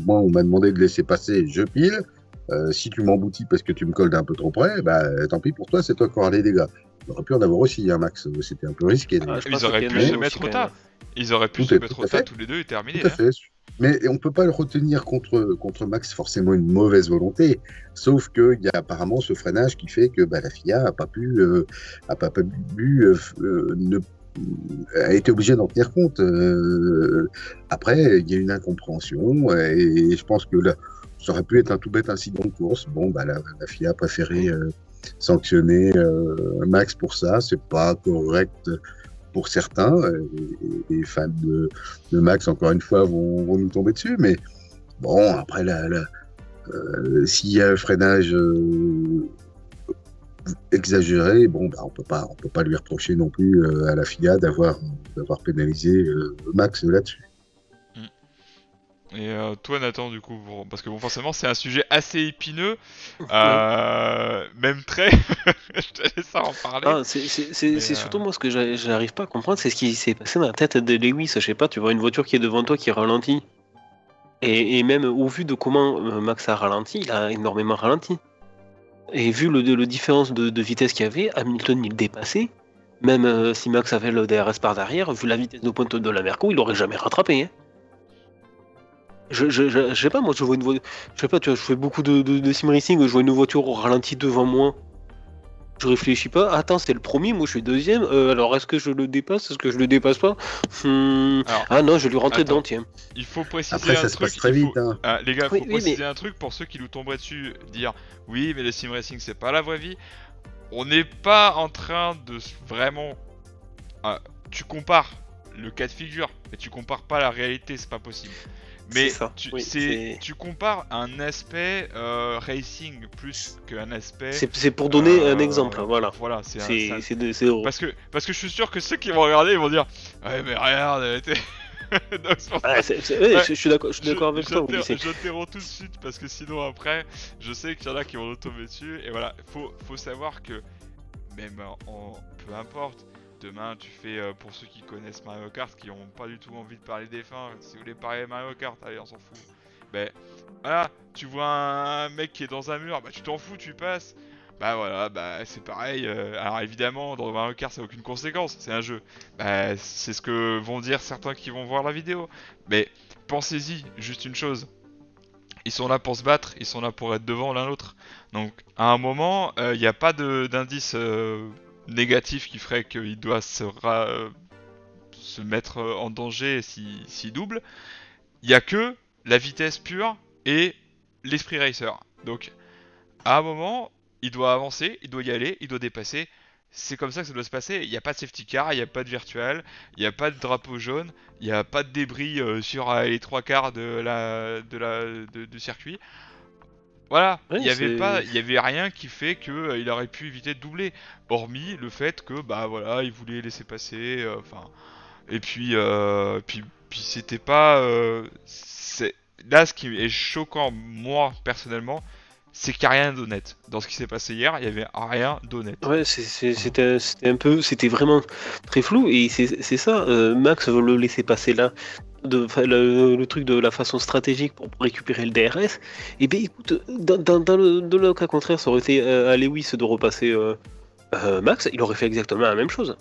moi, on m'a demandé de laisser passer, je pile. Si tu m'emboutis parce que tu me colles d'un peu trop près, tant pis pour toi, c'est toi qui auras les dégâts. Il aurait pu en avoir aussi, Max. C'était un peu risqué. Ils auraient pu se mettre au tas. Ils auraient pu se mettre au tas tous les deux et terminer. Tout à fait. Mais on ne peut pas le retenir contre Max, forcément une mauvaise volonté. Sauf qu'il y a apparemment ce freinage qui fait que la FIA a été obligée d'en tenir compte. Après, il y a une incompréhension et je pense que là, ça aurait pu être un tout bête incident de course. Bon, la FIA a préféré sanctionner Max pour ça. C'est pas correct pour certains. Les fans de Max, encore une fois, vont nous tomber dessus. Mais bon, après, s'il y a un freinage exagéré, on peut pas lui reprocher non plus à la FIA d'avoir pénalisé Max là-dessus. Et toi, Nathan, du coup, parce que bon, forcément, c'est un sujet assez épineux, même très. Je te laisse en parler. Ah, c'est surtout moi ce que j'arrive pas à comprendre, c'est ce qui s'est passé dans la tête de Lewis. Je sais pas, tu vois une voiture qui est devant toi qui ralentit. Et même au vu de comment Max a ralenti, il a énormément ralenti. Et vu le différence de vitesse qu'il y avait, Hamilton il dépassait. Même si Max avait le DRS par derrière, vu la vitesse de pointe de la Merco, il aurait jamais rattrapé. Hein. Je sais pas, moi je vois une voiture. Je sais pas, tu vois, je fais beaucoup de sim racing, je vois une voiture au ralenti devant moi. Je réfléchis pas, attends, c'est le premier, moi je suis deuxième, alors est-ce que je le dépasse, est-ce que je le dépasse pas Alors, Ah non, je vais lui rentrer attends. dedans, tiens. Il faut préciser Après, un ça se truc. passe très vite. Hein. Les gars, il faut Oui, préciser un truc pour ceux qui nous tomberaient dessus, dire oui, mais le sim racing c'est pas la vraie vie. On n'est pas en train de vraiment. Tu compares le cas de figure, mais tu compares pas la réalité, c'est pas possible. Mais C'est ça, oui, tu compares un aspect racing plus qu'un aspect. C'est pour donner un exemple, voilà. Voilà, C'est parce que je suis sûr que ceux qui vont regarder ils vont dire ouais mais regarde. Donc, je suis d'accord avec toi. J'interromps tout de suite parce que sinon après, je sais qu'il y en a qui vont nous tomber dessus et voilà, faut savoir que même peu importe. Demain, tu fais, pour ceux qui connaissent Mario Kart, qui ont pas du tout envie de parler des fins, si vous voulez parler Mario Kart, allez, on s'en fout. Ben, voilà, tu vois un mec qui est dans un mur, bah tu t'en fous, tu passes. Bah voilà, bah c'est pareil. Alors évidemment, dans Mario Kart, ça n'a aucune conséquence, c'est un jeu. Bah, c'est ce que vont dire certains qui vont voir la vidéo. Mais pensez-y, juste une chose. Ils sont là pour se battre, ils sont là pour être devant l'un l'autre. Donc, à un moment, il n'y a pas d'indice négatif qui ferait qu'il doit se mettre en danger s'il double. Il n'y a que la vitesse pure et l'esprit racer. Donc, à un moment, il doit avancer, il doit y aller, il doit dépasser. C'est comme ça que ça doit se passer. Il n'y a pas de safety car, il n'y a pas de virtual, il n'y a pas de drapeau jaune, il n'y a pas de débris sur les 3/4 du circuit. Voilà, Ouais, il y avait rien qui fait que il aurait pu éviter de doubler, hormis le fait que bah voilà, il voulait laisser passer, enfin, et puis c'était pas, là ce qui est choquant moi personnellement, c'est qu'il n'y a rien d'honnête dans ce qui s'est passé hier, il y avait rien d'honnête. Ouais, c'était vraiment très flou et c'est ça. Max veut le laisser passer là. Le truc de la façon stratégique pour récupérer le DRS, et bien écoute, dans le cas contraire, ça aurait été à Lewis de repasser Max, il aurait fait exactement la même chose.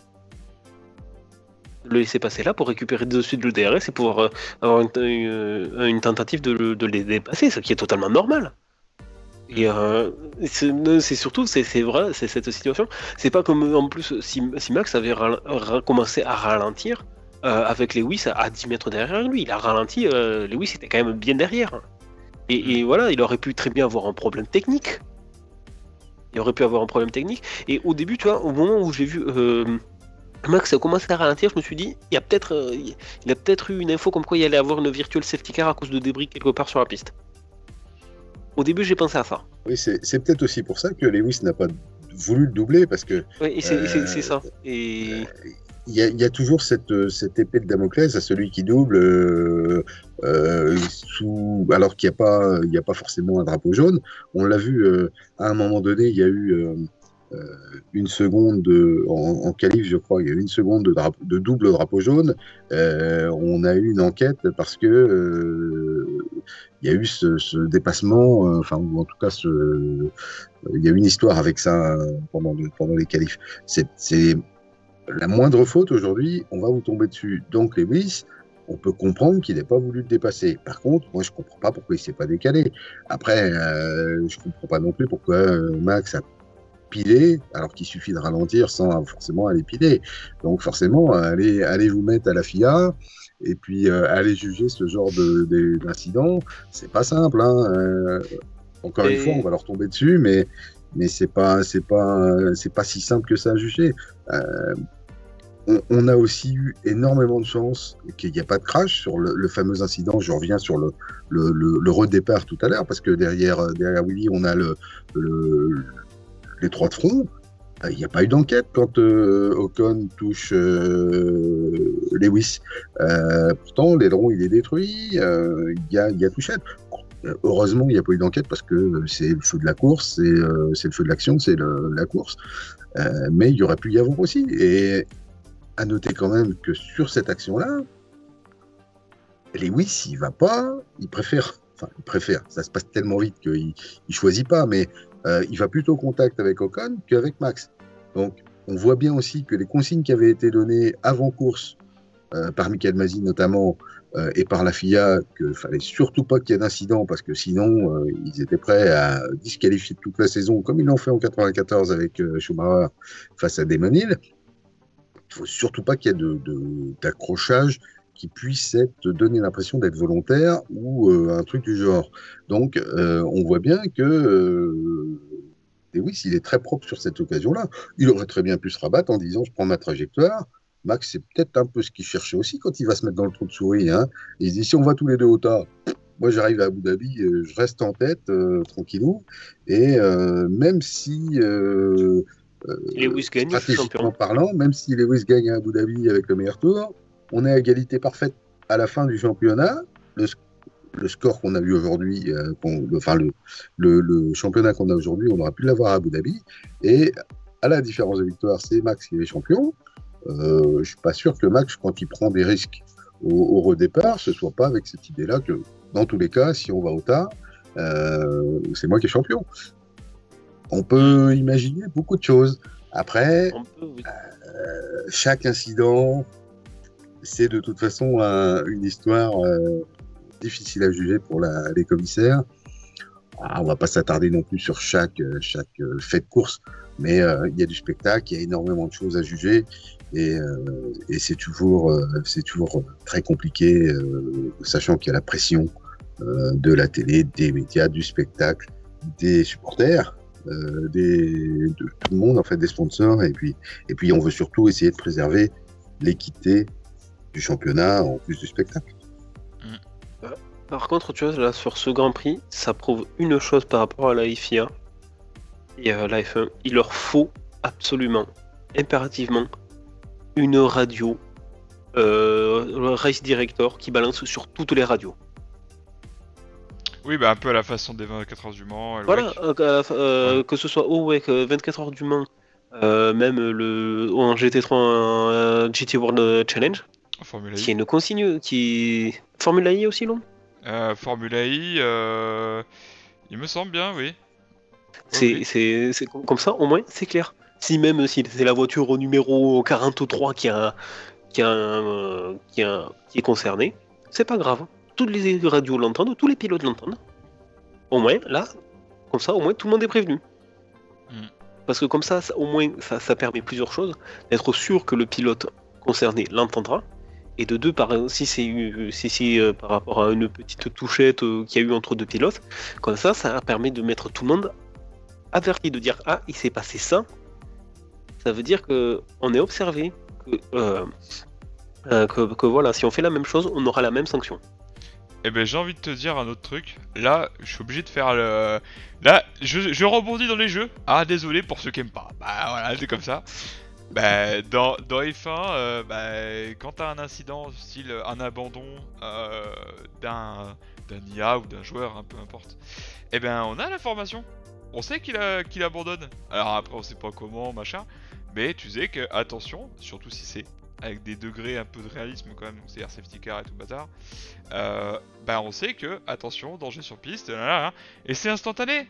Le laisser passer là pour récupérer de suite le DRS et pouvoir avoir une tentative de les dépasser, ce qui est totalement normal. Et c'est surtout, c'est vrai, c'est cette situation. C'est pas comme en plus si Max avait commencé à ralentir. Avec Lewis à 10 mètres derrière lui, il a ralenti, Lewis était quand même bien derrière. Et voilà, il aurait pu très bien avoir un problème technique. Et au début, tu vois, au moment où j'ai vu Max a commencé à ralentir, je me suis dit, il a peut-être eu une info comme quoi il allait avoir une virtual safety car à cause de débris quelque part sur la piste. Au début, j'ai pensé à ça. Oui, c'est peut-être aussi pour ça que Lewis n'a pas voulu le doubler, parce que... Oui, c'est ça. Et... Il y a toujours cette épée de Damoclès à celui qui double alors qu'il n'y a pas forcément un drapeau jaune. On l'a vu à un moment donné, il y a eu une seconde en qualif, je crois, il y a eu une seconde de double drapeau jaune. On a eu une enquête parce que il y a eu ce dépassement, ou en tout cas il y a eu une histoire avec ça pendant les qualifs. C'est la moindre faute aujourd'hui, on va vous tomber dessus. Donc Lewis, on peut comprendre qu'il n'ait pas voulu le dépasser. Par contre, moi je comprends pas pourquoi il s'est pas décalé. Après, je comprends pas non plus pourquoi Max a pilé, alors qu'il suffit de ralentir sans forcément aller piler. Donc forcément, allez vous mettre à la FIA et puis aller juger ce genre d'incident, c'est pas simple. Hein. Encore une fois, on va leur tomber dessus, mais c'est pas si simple que ça à juger. On a aussi eu énormément de chance qu'il n'y a pas de crash sur le fameux incident. Je reviens sur le redépart tout à l'heure, parce que derrière Willy, on a les trois de front. Il n'y a pas eu d'enquête quand Ocon touche Lewis. Pourtant, l'aileron, il est détruit, il y a touchette. Heureusement, il n'y a pas eu d'enquête parce que c'est le feu de la course, c'est le feu de l'action, c'est la course. Mais il y aurait pu y avoir aussi. Et à noter quand même que sur cette action-là, Lewis, il va pas, il préfère, ça se passe tellement vite qu'il choisit pas, mais il va plutôt au contact avec Ocon qu'avec Max. Donc, on voit bien aussi que les consignes qui avaient été données avant course, par Michael Masi notamment, et par la FIA, qu'il fallait surtout pas qu'il y ait d'incident, parce que sinon, ils étaient prêts à disqualifier toute la saison, comme ils l'ont fait en 94 avec Schumacher face à Damon Hill. Il faut surtout pas qu'il y ait d'accrochage qui puisse donner l'impression d'être volontaire ou un truc du genre. Donc, on voit bien que Lewis, il est très propre sur cette occasion-là. Il aurait très bien pu se rabattre en disant « je prends ma trajectoire ». Max, c'est peut-être un peu ce qu'il cherchait aussi quand il va se mettre dans le trou de souris. Hein. Il se dit « si on va tous les deux au tas, moi j'arrive à Abu Dhabi, je reste en tête, tranquillou ». Et même si... Lewis gagne, stratégiquement parlant, même si Lewis gagne à Abu Dhabi avec le meilleur tour, on est à égalité parfaite à la fin du championnat. Le score qu'on a vu aujourd'hui, le championnat qu'on a aujourd'hui, on aurait pu l'avoir à Abu Dhabi. Et à la différence de victoire, c'est Max qui est champion. Je ne suis pas sûr que Max, quand il prend des risques au redépart, ce ne soit pas avec cette idée-là que, dans tous les cas, si on va au tas, c'est moi qui est champion. On peut imaginer beaucoup de choses. Après, chaque incident, c'est de toute façon une histoire difficile à juger pour les commissaires. On ne va pas s'attarder non plus sur chaque fait de course, mais il y a du spectacle, il y a énormément de choses à juger, et c'est toujours très compliqué, sachant qu'il y a la pression de la télé, des médias, du spectacle, des supporters, de tout le monde, en fait, des sponsors, et puis on veut surtout essayer de préserver l'équité du championnat en plus du spectacle. Par contre, tu vois, là, sur ce Grand Prix, ça prouve une chose par rapport à la FIA et à la F1. Il leur faut absolument, impérativement, une radio Race Director qui balance sur toutes les radios. Oui, bah un peu à la façon des 24 heures du Mans. Voilà, que ce soit au WEC, 24 heures du Mans, même en GT3 GT World Challenge. Formula Qui est une consigne qui. Formula I aussi, non? Formula I, il me semble bien, oui. C'est comme ça, au moins, c'est clair. Si même si c'est la voiture au numéro 43 qui est concernée, c'est pas grave. Toutes les radios l'entendent, tous les pilotes l'entendent. Au moins, là, comme ça, au moins, tout le monde est prévenu. Parce que comme ça, au moins, ça permet plusieurs choses. D'être sûr que le pilote concerné l'entendra. Et de deux, si c'est par rapport à une petite touchette qu'il y a eu entre deux pilotes, comme ça permet de mettre tout le monde averti, de dire « Ah, il s'est passé ça ». Ça veut dire qu'on est observé, que voilà, si on fait la même chose, on aura la même sanction. Eh ben j'ai envie de te dire un autre truc. Là, je suis obligé de faire le... Là, je rebondis dans les jeux. Ah, désolé pour ceux qui aiment pas. Bah voilà, c'est comme ça. Bah, dans F1, quand t'as un incident, style un abandon d'un IA ou d'un joueur, hein, peu importe, eh ben on a l'information. On sait qu'il abandonne. Alors après, on sait pas comment, machin, mais tu sais que, attention, surtout si c'est avec des degrés un peu de réalisme quand même, donc c'est-à-dire safety car et tout bâtard, on sait que, attention, danger sur piste, et c'est instantané.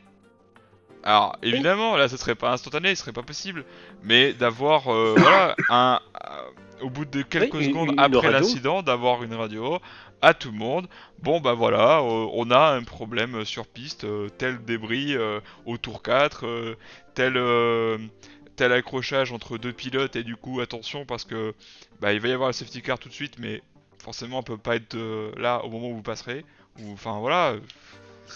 Alors évidemment, là, ce serait pas instantané, ce serait pas possible, mais d'avoir, au bout de quelques secondes après l'incident, d'avoir une radio à tout le monde. Bon bah voilà, on a un problème sur piste, tel débris au tour 4, tel accrochage entre deux pilotes, et du coup attention parce que il va y avoir le safety car tout de suite, mais forcément on peut pas être là au moment où vous passerez, ou enfin voilà.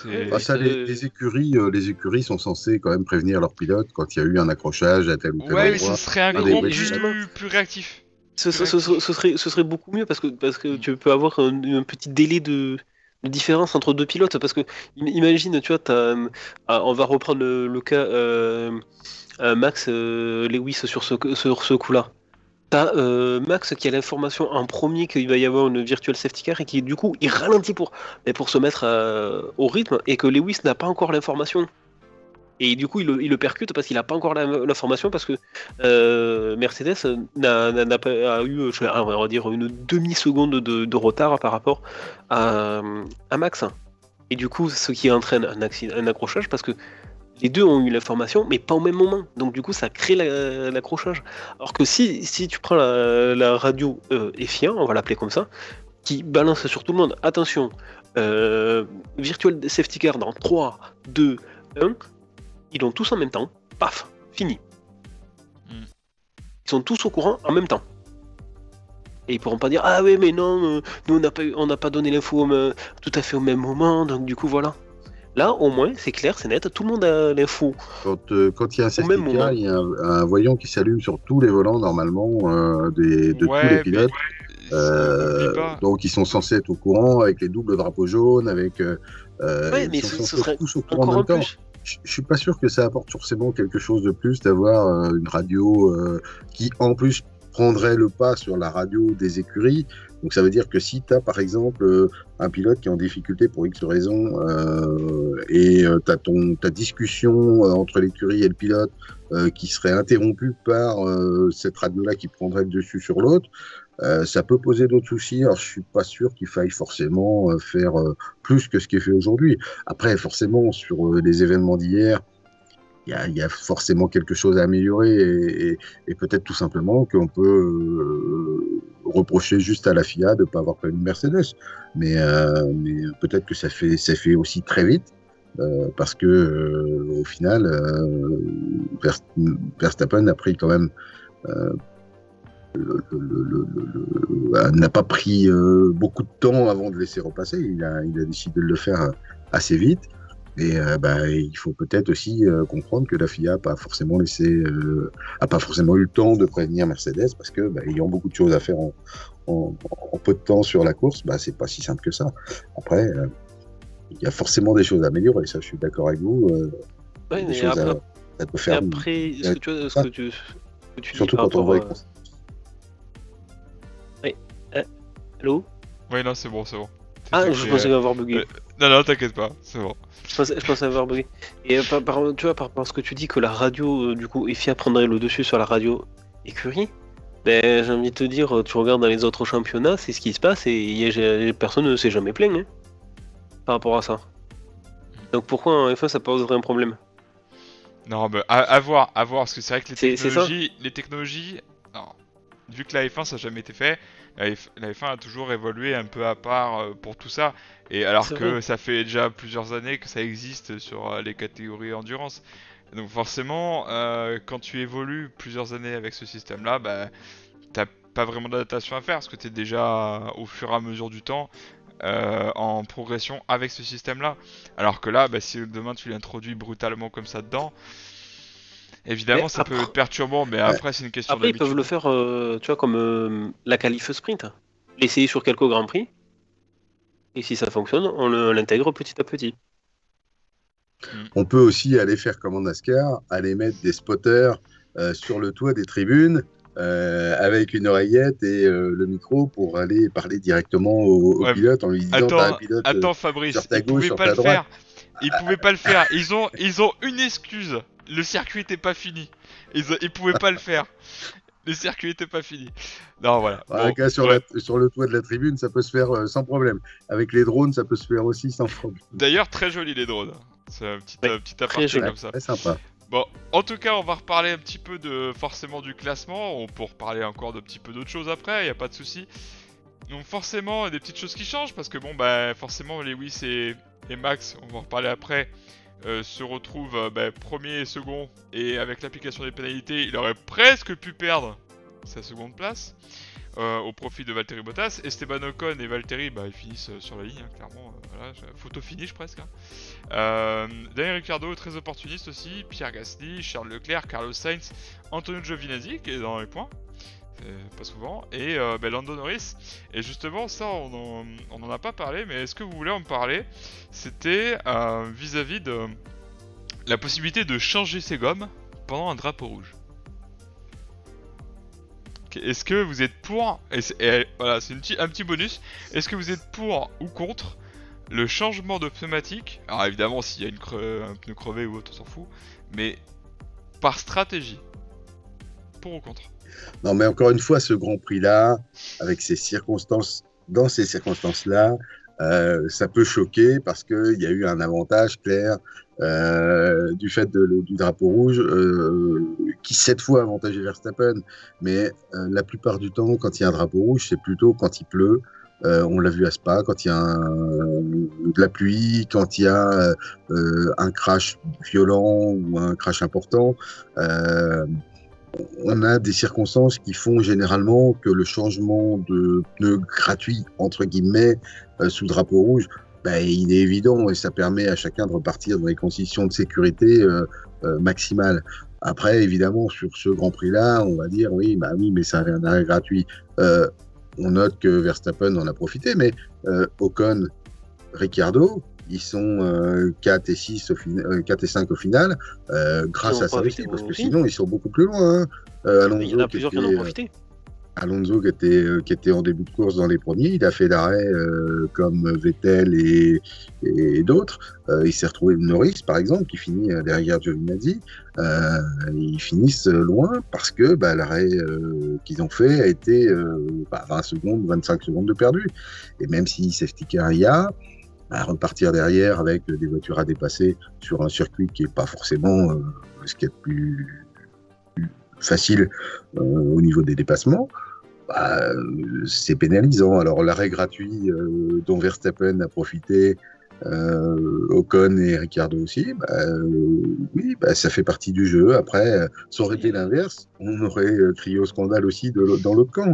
Les écuries sont censées quand même prévenir leurs pilotes quand il y a eu un accrochage à tel ou tel endroit. Ouais, mais ce serait un grand plus réactif. Ce serait beaucoup mieux parce que tu peux avoir un petit délai de différence entre deux pilotes. Parce que imagine, tu vois, on va reprendre le cas Max Lewis sur ce coup-là. T'as Max qui a l'information en premier qu'il va y avoir une virtual safety car et qui du coup il ralentit pour se mettre au rythme et que Lewis n'a pas encore l'information. Et du coup il le percute parce qu'il n'a pas encore l'information parce que Mercedes n'a pas eu, on va dire, une demi-seconde de retard par rapport à Max. Et du coup ce qui entraîne un accrochage parce que les deux ont eu l'information, mais pas au même moment. Donc du coup, ça crée l'accrochage. Alors que si tu prends la radio FIA, on va l'appeler comme ça, qui balance sur tout le monde, attention, Virtual Safety Car dans 3, 2, 1, ils l'ont tous en même temps, paf, fini. Ils sont tous au courant en même temps. Et ils pourront pas dire, ah oui, mais non, nous on n'a pas donné l'info tout à fait au même moment, donc du coup voilà. Là, au moins, c'est clair, c'est net, tout le monde a l'info. Quand il y a un safety car, il y a un voyant qui s'allume sur tous les volants, normalement, de tous les pilotes. Donc, ils sont censés être au courant avec les doubles drapeaux jaunes, avec. Ouais, mais ce serait tous au courant en même temps. Je suis pas sûr que ça apporte forcément quelque chose de plus d'avoir une radio qui, en plus, prendrait le pas sur la radio des écuries. Donc ça veut dire que si tu as par exemple un pilote qui est en difficulté pour X raison et ta discussion entre l'écurie et le pilote qui serait interrompue par cette radio-là qui prendrait le dessus sur l'autre, ça peut poser d'autres soucis. Alors je suis pas sûr qu'il faille forcément faire plus que ce qui est fait aujourd'hui. Après forcément sur les événements d'hier, il y a forcément quelque chose à améliorer et peut-être tout simplement qu'on peut reprocher juste à la FIA de ne pas avoir prévu une Mercedes. Mais peut-être que ça fait aussi très vite parce que au final, Verstappen a pris quand même n'a pas pris beaucoup de temps avant de laisser repasser. Il a décidé de le faire assez vite. Et il faut peut-être aussi comprendre que la FIA n'a pas forcément eu le temps de prévenir Mercedes parce que ayant beaucoup de choses à faire en peu de temps sur la course, c'est pas si simple que ça. Après, il y a forcément des choses à améliorer, ça je suis d'accord avec vous. Ouais, mais après, faire ce que tu surtout quand on voit. Oui. Allô? Oui, non, c'est bon. Ah, je pensais avoir bugué. Non, t'inquiète pas, c'est bon. Je pensais avoir bugué. Et tu vois, par rapport à ce que tu dis que la radio, du coup, FIA prendrait le dessus sur la radio écurie, j'ai envie de te dire, tu regardes dans les autres championnats, c'est ce qui se passe et personne ne s'est jamais plaint par rapport à ça. Donc pourquoi en F1 ça poserait un problème? Non, à voir, parce que c'est vrai que les technologies, non, vu que la F1 ça n'a jamais été fait, la F1 a toujours évolué un peu à part pour tout ça, et alors que ça fait déjà plusieurs années que ça existe sur les catégories endurance. Donc forcément, quand tu évolues plusieurs années avec ce système-là, t'as pas vraiment d'adaptation à faire, parce que t'es déjà au fur et à mesure du temps en progression avec ce système-là. Alors que là, si demain tu l'introduis brutalement comme ça dedans, évidemment, ça peut être perturbant, mais après, c'est une question d'habitude. Après, ils peuvent le faire, tu vois, comme la qualif sprint. L'essayer sur quelques grands prix. Et si ça fonctionne, on l'intègre petit à petit. On peut aussi aller faire comme en NASCAR, aller mettre des spotters sur le toit des tribunes avec une oreillette et le micro pour aller parler directement au pilote en lui disant t'as un pilote attends, Fabrice, sur ta gauche, sur ta droite. Ils pouvaient pas le faire. Ils ont une excuse. Le circuit était pas fini. Ils pouvaient pas le faire. Le circuit était pas fini. Non, voilà. Sur le toit de la tribune, ça peut se faire sans problème. Avec les drones, ça peut se faire aussi sans problème. D'ailleurs, très joli les drones. C'est un petit aparté comme ça. Très sympa. Bon, en tout cas, on va reparler un petit peu forcément du classement. On peut reparler encore de petit peu d'autres choses après, y a pas de souci. Donc forcément, il y a des petites choses qui changent parce que forcément, Lewis et Max, on va en reparler après, se retrouvent premier et second, et avec l'application des pénalités, il aurait presque pu perdre sa seconde place au profit de Valtteri Bottas. Esteban Ocon et Valtteri, ils finissent sur la ligne, clairement. Voilà, photo finish presque. Daniel Ricciardo, très opportuniste aussi. Pierre Gasly, Charles Leclerc, Carlos Sainz, Antonio Giovinazzi qui est dans les points. Pas souvent, et Lando Norris. Et justement, ça, on en a pas parlé, mais est-ce que vous voulez en parler? C'était vis-à-vis de la possibilité de changer ses gommes pendant un drapeau rouge. Donc, est-ce que vous êtes pour, voilà, c'est un petit bonus, est-ce que vous êtes pour ou contre le changement de pneumatique? Alors évidemment, s'il y a un pneu crevé ou autre, on s'en fout, mais par stratégie, pour ou contre? Non, mais encore une fois, ce Grand Prix-là, avec ces circonstances, dans ces circonstances-là, ça peut choquer parce qu'il y a eu un avantage clair du fait du drapeau rouge qui cette fois avantageait Verstappen. Mais la plupart du temps, quand il y a un drapeau rouge, c'est plutôt quand il pleut. On l'a vu à Spa, quand il y a de la pluie, quand il y a un crash violent ou un crash important. On a des circonstances qui font généralement que le changement de pneu gratuit, entre guillemets, sous drapeau rouge, il est évident et ça permet à chacun de repartir dans les conditions de sécurité maximales. Après, évidemment, sur ce Grand Prix-là, on va dire oui, mais ça avait un arrêt gratuit. On note que Verstappen en a profité, mais Ocon, Ricciardo, ils sont 4 et 6 4 et 5 au final, grâce à ça aussi, parce que sinon ils sont beaucoup plus loin. Il y en a plusieurs qui en ont profité. Alonso qui était en début de course dans les premiers, il a fait l'arrêt comme Vettel et d'autres. Il s'est retrouvé Norris par exemple qui finit derrière Giovinazzi. Ils finissent loin parce que l'arrêt qu'ils ont fait a été 20 secondes, 25 secondes de perdu. Et même si safety car il y a, repartir derrière avec des voitures à dépasser sur un circuit qui n'est pas forcément ce qu'il y a de plus facile au niveau des dépassements, c'est pénalisant. Alors l'arrêt gratuit dont Verstappen a profité, Ocon et Ricciardo aussi, oui, ça fait partie du jeu. Après, ça aurait été l'inverse, on aurait crié au scandale aussi dans l'autre camp.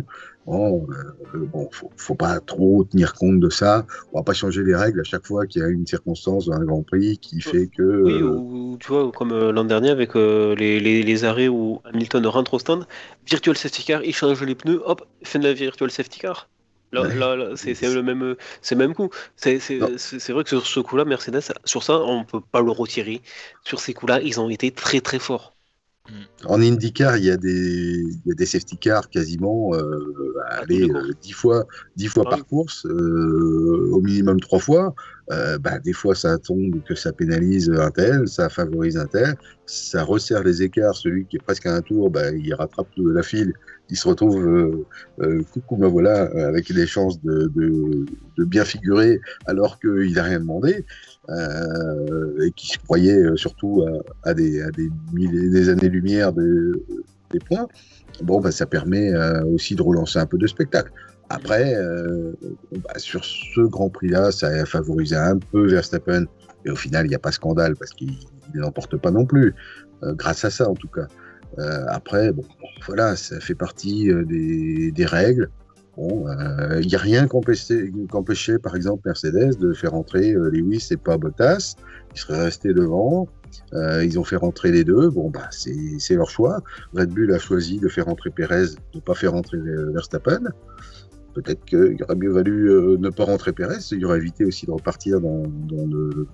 Faut pas trop tenir compte de ça. On va pas changer les règles à chaque fois qu'il y a une circonstance dans un Grand Prix qui fait que... Oui, ou tu vois, comme l'an dernier avec les arrêts où Hamilton rentre au stand, Virtual Safety Car, il change les pneus, hop, fin de la Virtual Safety Car. Là, c'est le même coup. C'est vrai que sur ce coup-là, Mercedes, sur ça, on peut pas le retirer. Sur ces coups-là, ils ont été très très forts. En IndyCar, il y a des safety cars quasiment 10 fois par course, au minimum 3 fois. Des fois, ça tombe que ça pénalise un tel, ça favorise un tel, ça resserre les écarts. Celui qui est presque à un tour, il rattrape la file, il se retrouve coucou, voilà, avec des chances de bien figurer alors qu'il n'a rien demandé. Et qui se croyait surtout à des années-lumière des points, ça permet aussi de relancer un peu de spectacle. Après, sur ce Grand Prix-là, ça a favorisé un peu Verstappen, et au final, il n'y a pas scandale, parce qu'il n'emporte pas non plus, grâce à ça en tout cas. Après, voilà, ça fait partie des règles. Il n'y a rien qu'empêchait, par exemple, Mercedes de faire entrer Lewis et pas Bottas. Ils seraient restés devant. Ils ont fait rentrer les deux. C'est leur choix. Red Bull a choisi de faire rentrer Perez, de ne pas faire rentrer Verstappen. Peut-être qu'il aurait mieux valu ne pas rentrer Perez. Il aurait évité aussi de repartir dans le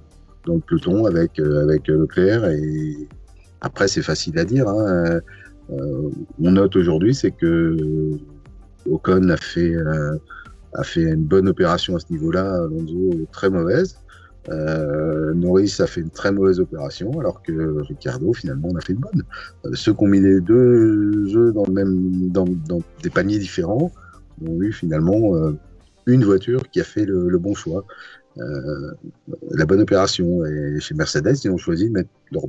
peloton avec Leclerc. Et après, c'est facile à dire. On note aujourd'hui, c'est que Ocon a fait une bonne opération à ce niveau-là, Alonso très mauvaise. Norris a fait une très mauvaise opération, alors que Ricciardo finalement en a fait une bonne. Ceux qui ont mis les deux jeux dans des paniers différents ont eu finalement une voiture qui a fait le bon choix, la bonne opération. Et chez Mercedes, ils ont choisi de mettre leurs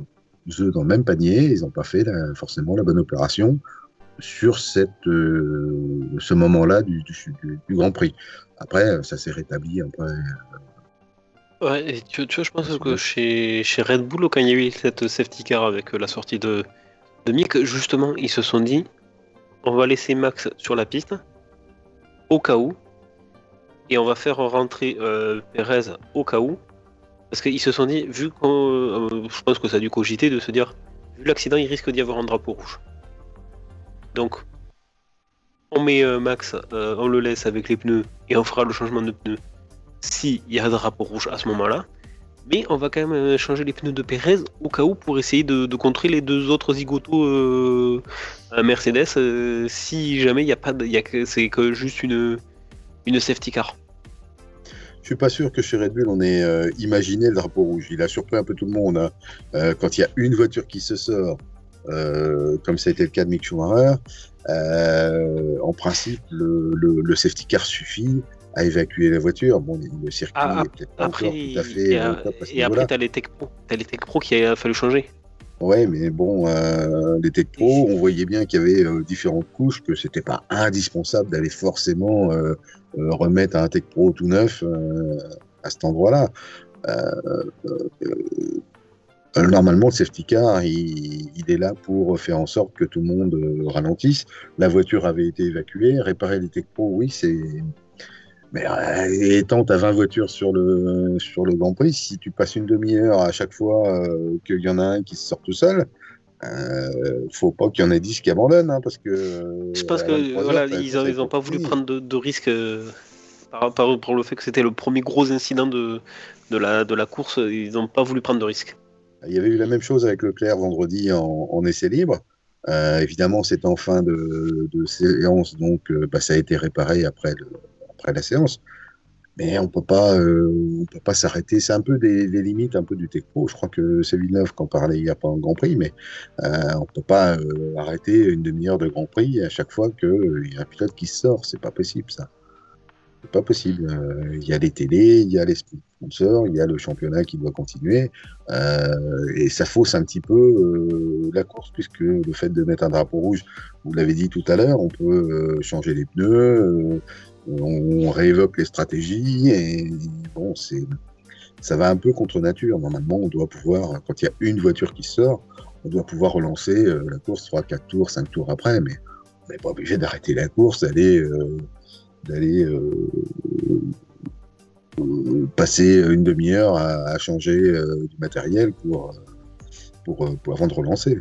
jeux dans le même panier, ils n'ont pas fait forcément la bonne opération sur ce moment-là du Grand Prix. Après, ça s'est rétabli après. Ouais, et tu vois, je pense que chez Red Bull, quand il y a eu cette safety car avec la sortie de Mick, justement, ils se sont dit, on va laisser Max sur la piste, au cas où, et on va faire rentrer Perez au cas où, parce qu'ils se sont dit, vu qu'on, je pense que ça a dû cogiter de se dire, vu l'accident, il risque d'y avoir un drapeau rouge. Donc, on met Max, on le laisse avec les pneus et on fera le changement de pneus s'il y a un drapeau rouge à ce moment-là. Mais on va quand même changer les pneus de Perez au cas où pour essayer de contrer les deux autres zigotos à Mercedes si jamais il y a pas c'est que juste une safety car. Je suis pas sûr que chez Red Bull, on ait imaginé le drapeau rouge. Il a surpris un peu tout le monde, hein. Quand il y a une voiture qui se sort, comme ça a été le cas de Mick Schumacher, en principe, le safety car suffit à évacuer la voiture. Bon, le circuit Ah, est peut-être pas après, encore tout à fait au top à ce et après niveau-là. t'as les Tech Pro. T'as les Tech Pro qui a fallu changer. Ouais, mais bon, les Tech Pro, on voyait bien qu'il y avait différentes couches, que c'était pas indispensable d'aller forcément remettre un Tech Pro tout neuf à cet endroit-là. Normalement, le safety car, il est là pour faire en sorte que tout le monde ralentisse. La voiture avait été évacuée, réparer les Tech Pro, oui, c'est. Mais étant tu as 20 voitures sur le Grand Prix, si tu passes une demi-heure à chaque fois qu'il y en a un qui se sort tout seul, faut pas qu'il y en ait 10 qui abandonnent, hein, parce que Je pense à que 23 voilà, heures, ils ça va ont être pas voulu fini. prendre de risques pour le fait que c'était le premier gros incident de la course. Ils n'ont pas voulu prendre de risques. Il y avait eu la même chose avec Leclerc vendredi en essai libre. Évidemment, c'est en fin de séance, donc ça a été réparé après la séance. Mais on peut pas s'arrêter. C'est un peu des limites un peu du Tech Pro. Je crois que c'est Villeneuve qui en parlait il n'y a pas un Grand Prix, mais on peut pas arrêter une demi-heure de Grand Prix à chaque fois qu'il y a un pilote qui sort. C'est pas possible, ça. C'est pas possible. Il y a les télés, il y a les sponsors, il y a le championnat qui doit continuer. Et ça fausse un petit peu la course, puisque le fait de mettre un drapeau rouge, vous l'avez dit tout à l'heure, on peut changer les pneus, on réévoque les stratégies, et bon, ça va un peu contre nature. Normalement, on doit pouvoir, quand il y a une voiture qui sort, on doit pouvoir relancer la course 3, 4 tours, 5 tours après, mais on n'est pas obligé d'arrêter la course, d'aller passer une demi-heure à changer du matériel avant de relancer.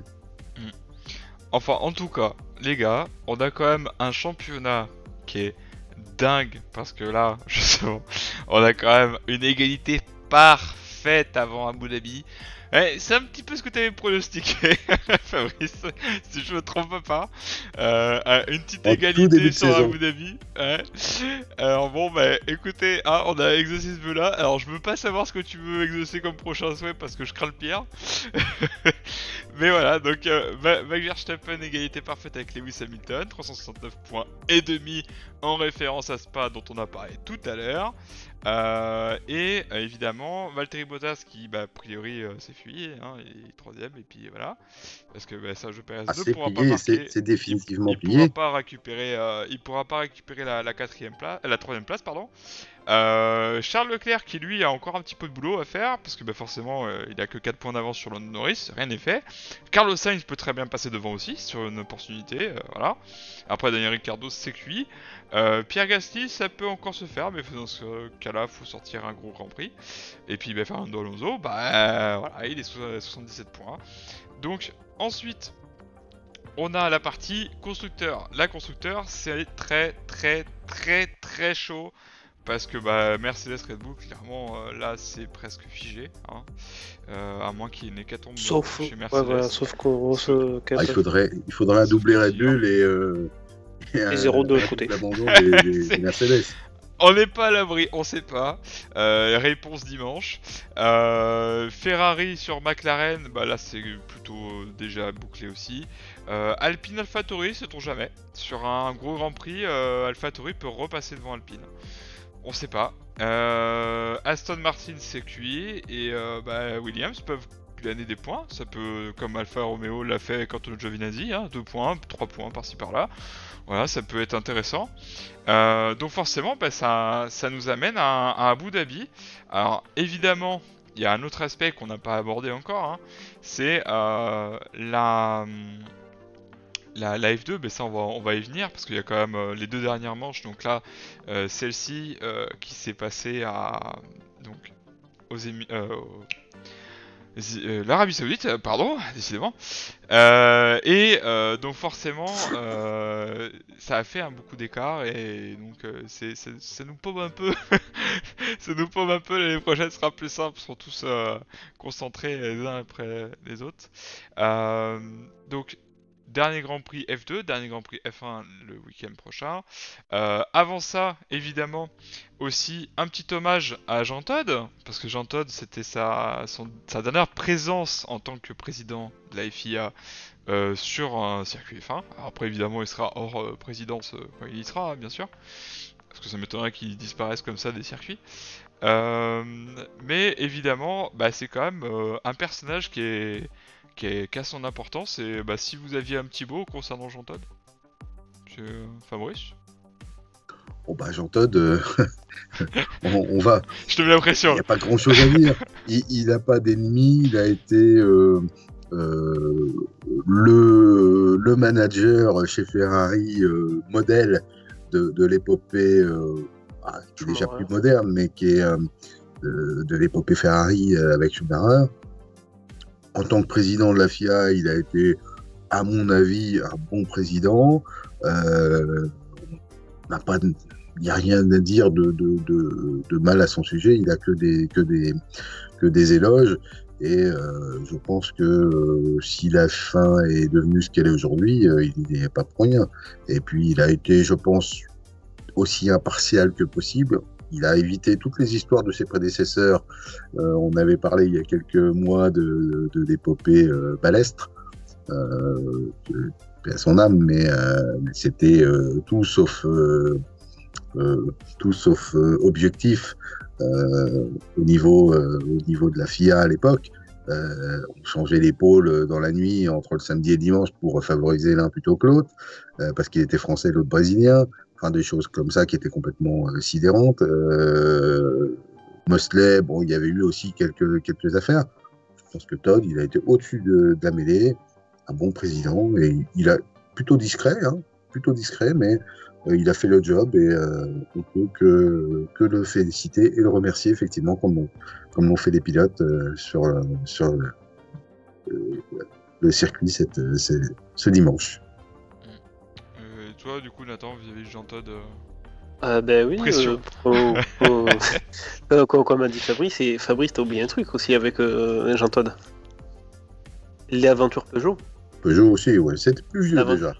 Enfin, en tout cas, les gars, on a quand même un championnat qui est dingue, parce que là, justement, on a quand même une égalité parfaite avant Abu Dhabi. C'est un petit peu ce que tu avais pronostiqué, Fabrice, si je me trompe pas. Une petite En tout début égalité de sur saison. Abu Dhabi. Ouais. Alors bon, écoutez, on a exaucé ce vœu-là. Alors je veux pas savoir ce que tu veux exaucer comme prochain souhait parce que je crains le pire. Mais voilà, donc Max Verstappen, égalité parfaite avec Lewis Hamilton, 369 points et demi en référence à Spa dont on a parlé tout à l'heure. Évidemment, Valtteri Bottas qui, a priori, s'est fuyé, hein, il est troisième, et puis voilà. Parce que Sergio Perez ne C'est pourra pas plié, marquer. c'est définitivement Il pourra plié. pas récupérer, la quatrième place, la troisième place, pardon. Charles Leclerc qui lui a encore un petit peu de boulot à faire parce que forcément il a que 4 points d'avance sur Lando Norris, rien n'est fait. Carlos Sainz peut très bien passer devant aussi sur une opportunité, voilà. Après Daniel Ricciardo c'est cuit. Pierre Gasly ça peut encore se faire mais dans ce cas-là faut sortir un gros Grand Prix. Et puis Fernando Alonso voilà il est sous 77 points. Donc ensuite on a la partie constructeur. La constructeur c'est très très très très chaud. Parce que Mercedes Red Bull, clairement, là c'est presque figé, hein. À moins qu'il y ait une hécatombe chez Mercedes. voilà, sauf qu'on Il faudrait un doublé Red figure. Bull et zéro de un côté. double abandon des Mercedes. On n'est pas à l'abri, on sait pas. Réponse dimanche. Ferrari sur McLaren, là c'est plutôt déjà bouclé aussi. Alpine AlphaTauri, sait-on jamais. Sur un gros Grand Prix, AlphaTauri peut repasser devant Alpine. On sait pas. Aston Martin c'est cuit et Williams peuvent gagner des points. Ça peut, comme Alfa Romeo l'a fait avec Antonio Giovinazzi, 2 points, 3 points par-ci par-là. Voilà, ça peut être intéressant. Donc forcément, ça nous amène à Abu Dhabi. Alors évidemment, il y a un autre aspect qu'on n'a pas abordé encore, hein. C'est la F2, ça on va y venir parce qu'il y a quand même les deux dernières manches. Donc là, celle-ci qui s'est passée à donc aux l'Arabie Saoudite, pardon, décidément. Donc forcément, ça a fait beaucoup d'écart et donc ça nous paume un peu. Ça nous paume un peu. L'année prochaine sera plus simple, ils seront tous concentrés les uns après les autres. Donc dernier Grand Prix F2, dernier Grand Prix F1 le week-end prochain. Avant ça, évidemment, aussi un petit hommage à Jean Todt, parce que Jean Todt, c'était sa dernière présence en tant que président de la FIA sur un circuit F1. Alors après, évidemment, il sera hors présidence quand il y sera, bien sûr, parce que ça m'étonnerait qu'il disparaisse comme ça des circuits. Mais évidemment, c'est quand même un personnage qui a son importance. Et si vous aviez un petit mot concernant Jean Todt, Fabrice. Bon Jean Todt, on va. Je te mets la pression. Il n'y a pas grand-chose à dire. Il n'a pas d'ennemis. Il a été le manager chez Ferrari, modèle de l'épopée, qui est déjà plus moderne, mais qui est de l'épopée Ferrari avec Schumacher. En tant que président de la FIA, il a été, à mon avis, un bon président. Il n'y a rien à dire de mal à son sujet. Il n'a que des éloges. Et je pense que si la F1 est devenue ce qu'elle est aujourd'hui, il n'y est pas pour rien. Et puis, il a été, je pense, aussi impartial que possible. Il a évité toutes les histoires de ses prédécesseurs. On avait parlé il y a quelques mois de l'épopée Balestre, à son âme, mais c'était tout sauf objectif au niveau de la FIA à l'époque. On changeait les pôles dans la nuit entre le samedi et dimanche pour favoriser l'un plutôt que l'autre, parce qu'il était français et l'autre brésilien. Enfin, des choses comme ça qui étaient complètement sidérantes. Mosley, bon, il y avait eu aussi quelques affaires. Je pense que Todt, il a été au-dessus de la mêlée, un bon président, et il a plutôt discret, mais il a fait le job et on peut que le féliciter et le remercier effectivement comme l'ont fait les pilotes sur le circuit ce dimanche. Toi, du coup, Nathan, vis-à-vis de Jean Todt, oui, pression. Comme a dit Fabrice, et Fabrice, t'as oublié un truc aussi avec Jean Todt. L'aventure Peugeot. Peugeot aussi, ouais, c'était plus vieux déjà.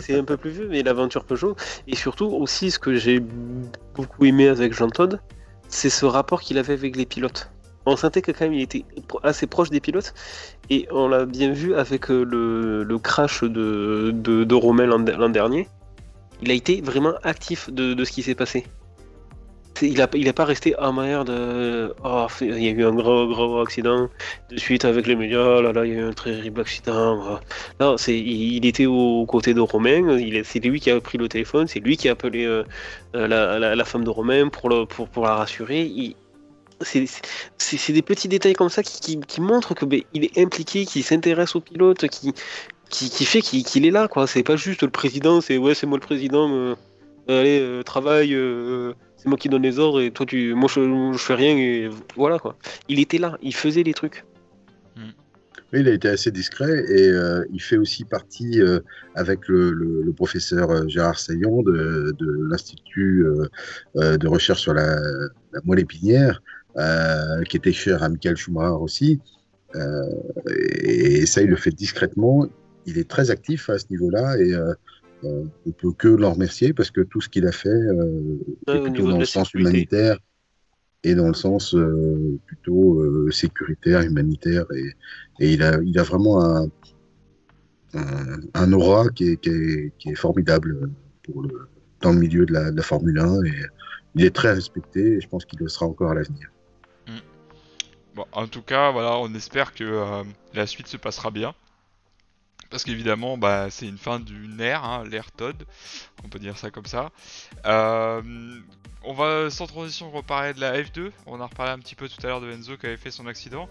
C'est un peu plus vieux, mais l'aventure Peugeot. Et surtout, aussi, ce que j'ai beaucoup aimé avec Jean Todt, c'est ce rapport qu'il avait avec les pilotes. On sentait que quand même il était assez proche des pilotes, et on l'a bien vu avec le crash de Romain l'an dernier. Il a été vraiment actif de ce qui s'est passé. Il a pas resté à merde. Il y a eu un gros accident. De suite avec les médias, il y a eu un terrible accident. Non, il était aux côtés de Romain. C'est lui qui a pris le téléphone. C'est lui qui a appelé la femme de Romain pour la rassurer. C'est des petits détails comme ça qui montrent que il est impliqué, qu'il s'intéresse aux pilotes, qui fait qu'il est là, quoi. C'est pas juste le président, c'est moi le président, allez, travaille, c'est moi qui donne les ordres et toi moi je fais rien et voilà, quoi. Il était là, il faisait les trucs. Oui, il a été assez discret et il fait aussi partie avec le professeur Gérard Saillant de l'Institut de recherche sur la moelle épinière, qui était cher à Michael Schumacher aussi. Et ça, il le fait discrètement. Il est très actif à ce niveau-là et on ne peut que l'en remercier parce que tout ce qu'il a fait est plutôt dans le sens humanitaire et dans le sens plutôt sécuritaire, humanitaire. Et il a vraiment un aura qui est formidable dans le milieu de la Formule 1 et il est très respecté et je pense qu'il le sera encore à l'avenir. Bon, en tout cas, voilà, on espère que la suite se passera bien. Parce qu'évidemment, c'est une fin d'une ère, l'ère Todt, on peut dire ça comme ça. On va sans transition reparler de la F2. On a reparlé un petit peu tout à l'heure de Enzo qui avait fait son accident.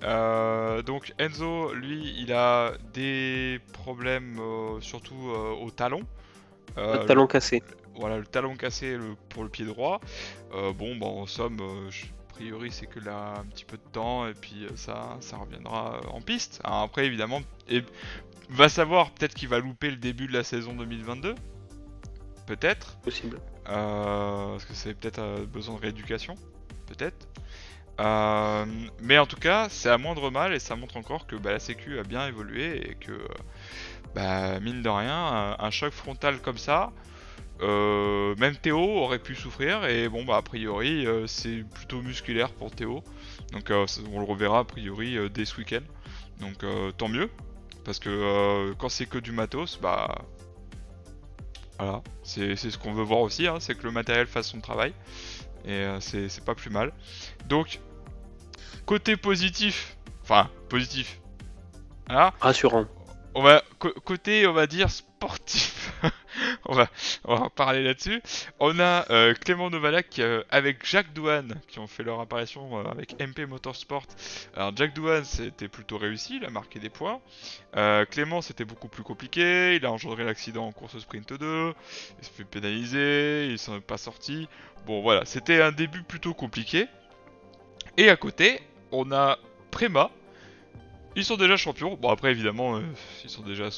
Donc Enzo, lui, il a des problèmes surtout au talon. Le talon cassé. Voilà, le talon cassé pour le pied droit. En somme, a priori c'est que là un petit peu de temps et puis ça reviendra en piste. Alors après évidemment, va savoir, peut-être qu'il va louper le début de la saison 2022, peut-être. Possible. Parce que c'est peut-être besoin de rééducation, peut-être. Mais en tout cas, c'est à moindre mal et ça montre encore que la sécu a bien évolué et que, mine de rien, un choc frontal comme ça, même Théo aurait pu souffrir et bon a priori c'est plutôt musculaire pour Théo, donc on le reverra a priori dès ce week-end, donc tant mieux, parce que quand c'est que du matos, voilà, c'est ce qu'on veut voir aussi, hein, c'est que le matériel fasse son travail, et c'est pas plus mal. Donc, côté positif, voilà, Rassurant. côté, on va dire, sportif, on va en parler là-dessus. On a Clément Novalak avec Jacques Douane qui ont fait leur apparition avec MP Motorsport. Alors Jacques Douane c'était plutôt réussi, il a marqué des points. Clément c'était beaucoup plus compliqué, il a engendré l'accident en course sprint 2, il s'est fait pénaliser, il s'en est pas sorti. Bon voilà, c'était un début plutôt compliqué. Et à côté, on a Préma. Ils sont déjà champions. Bon après évidemment, ils sont déjà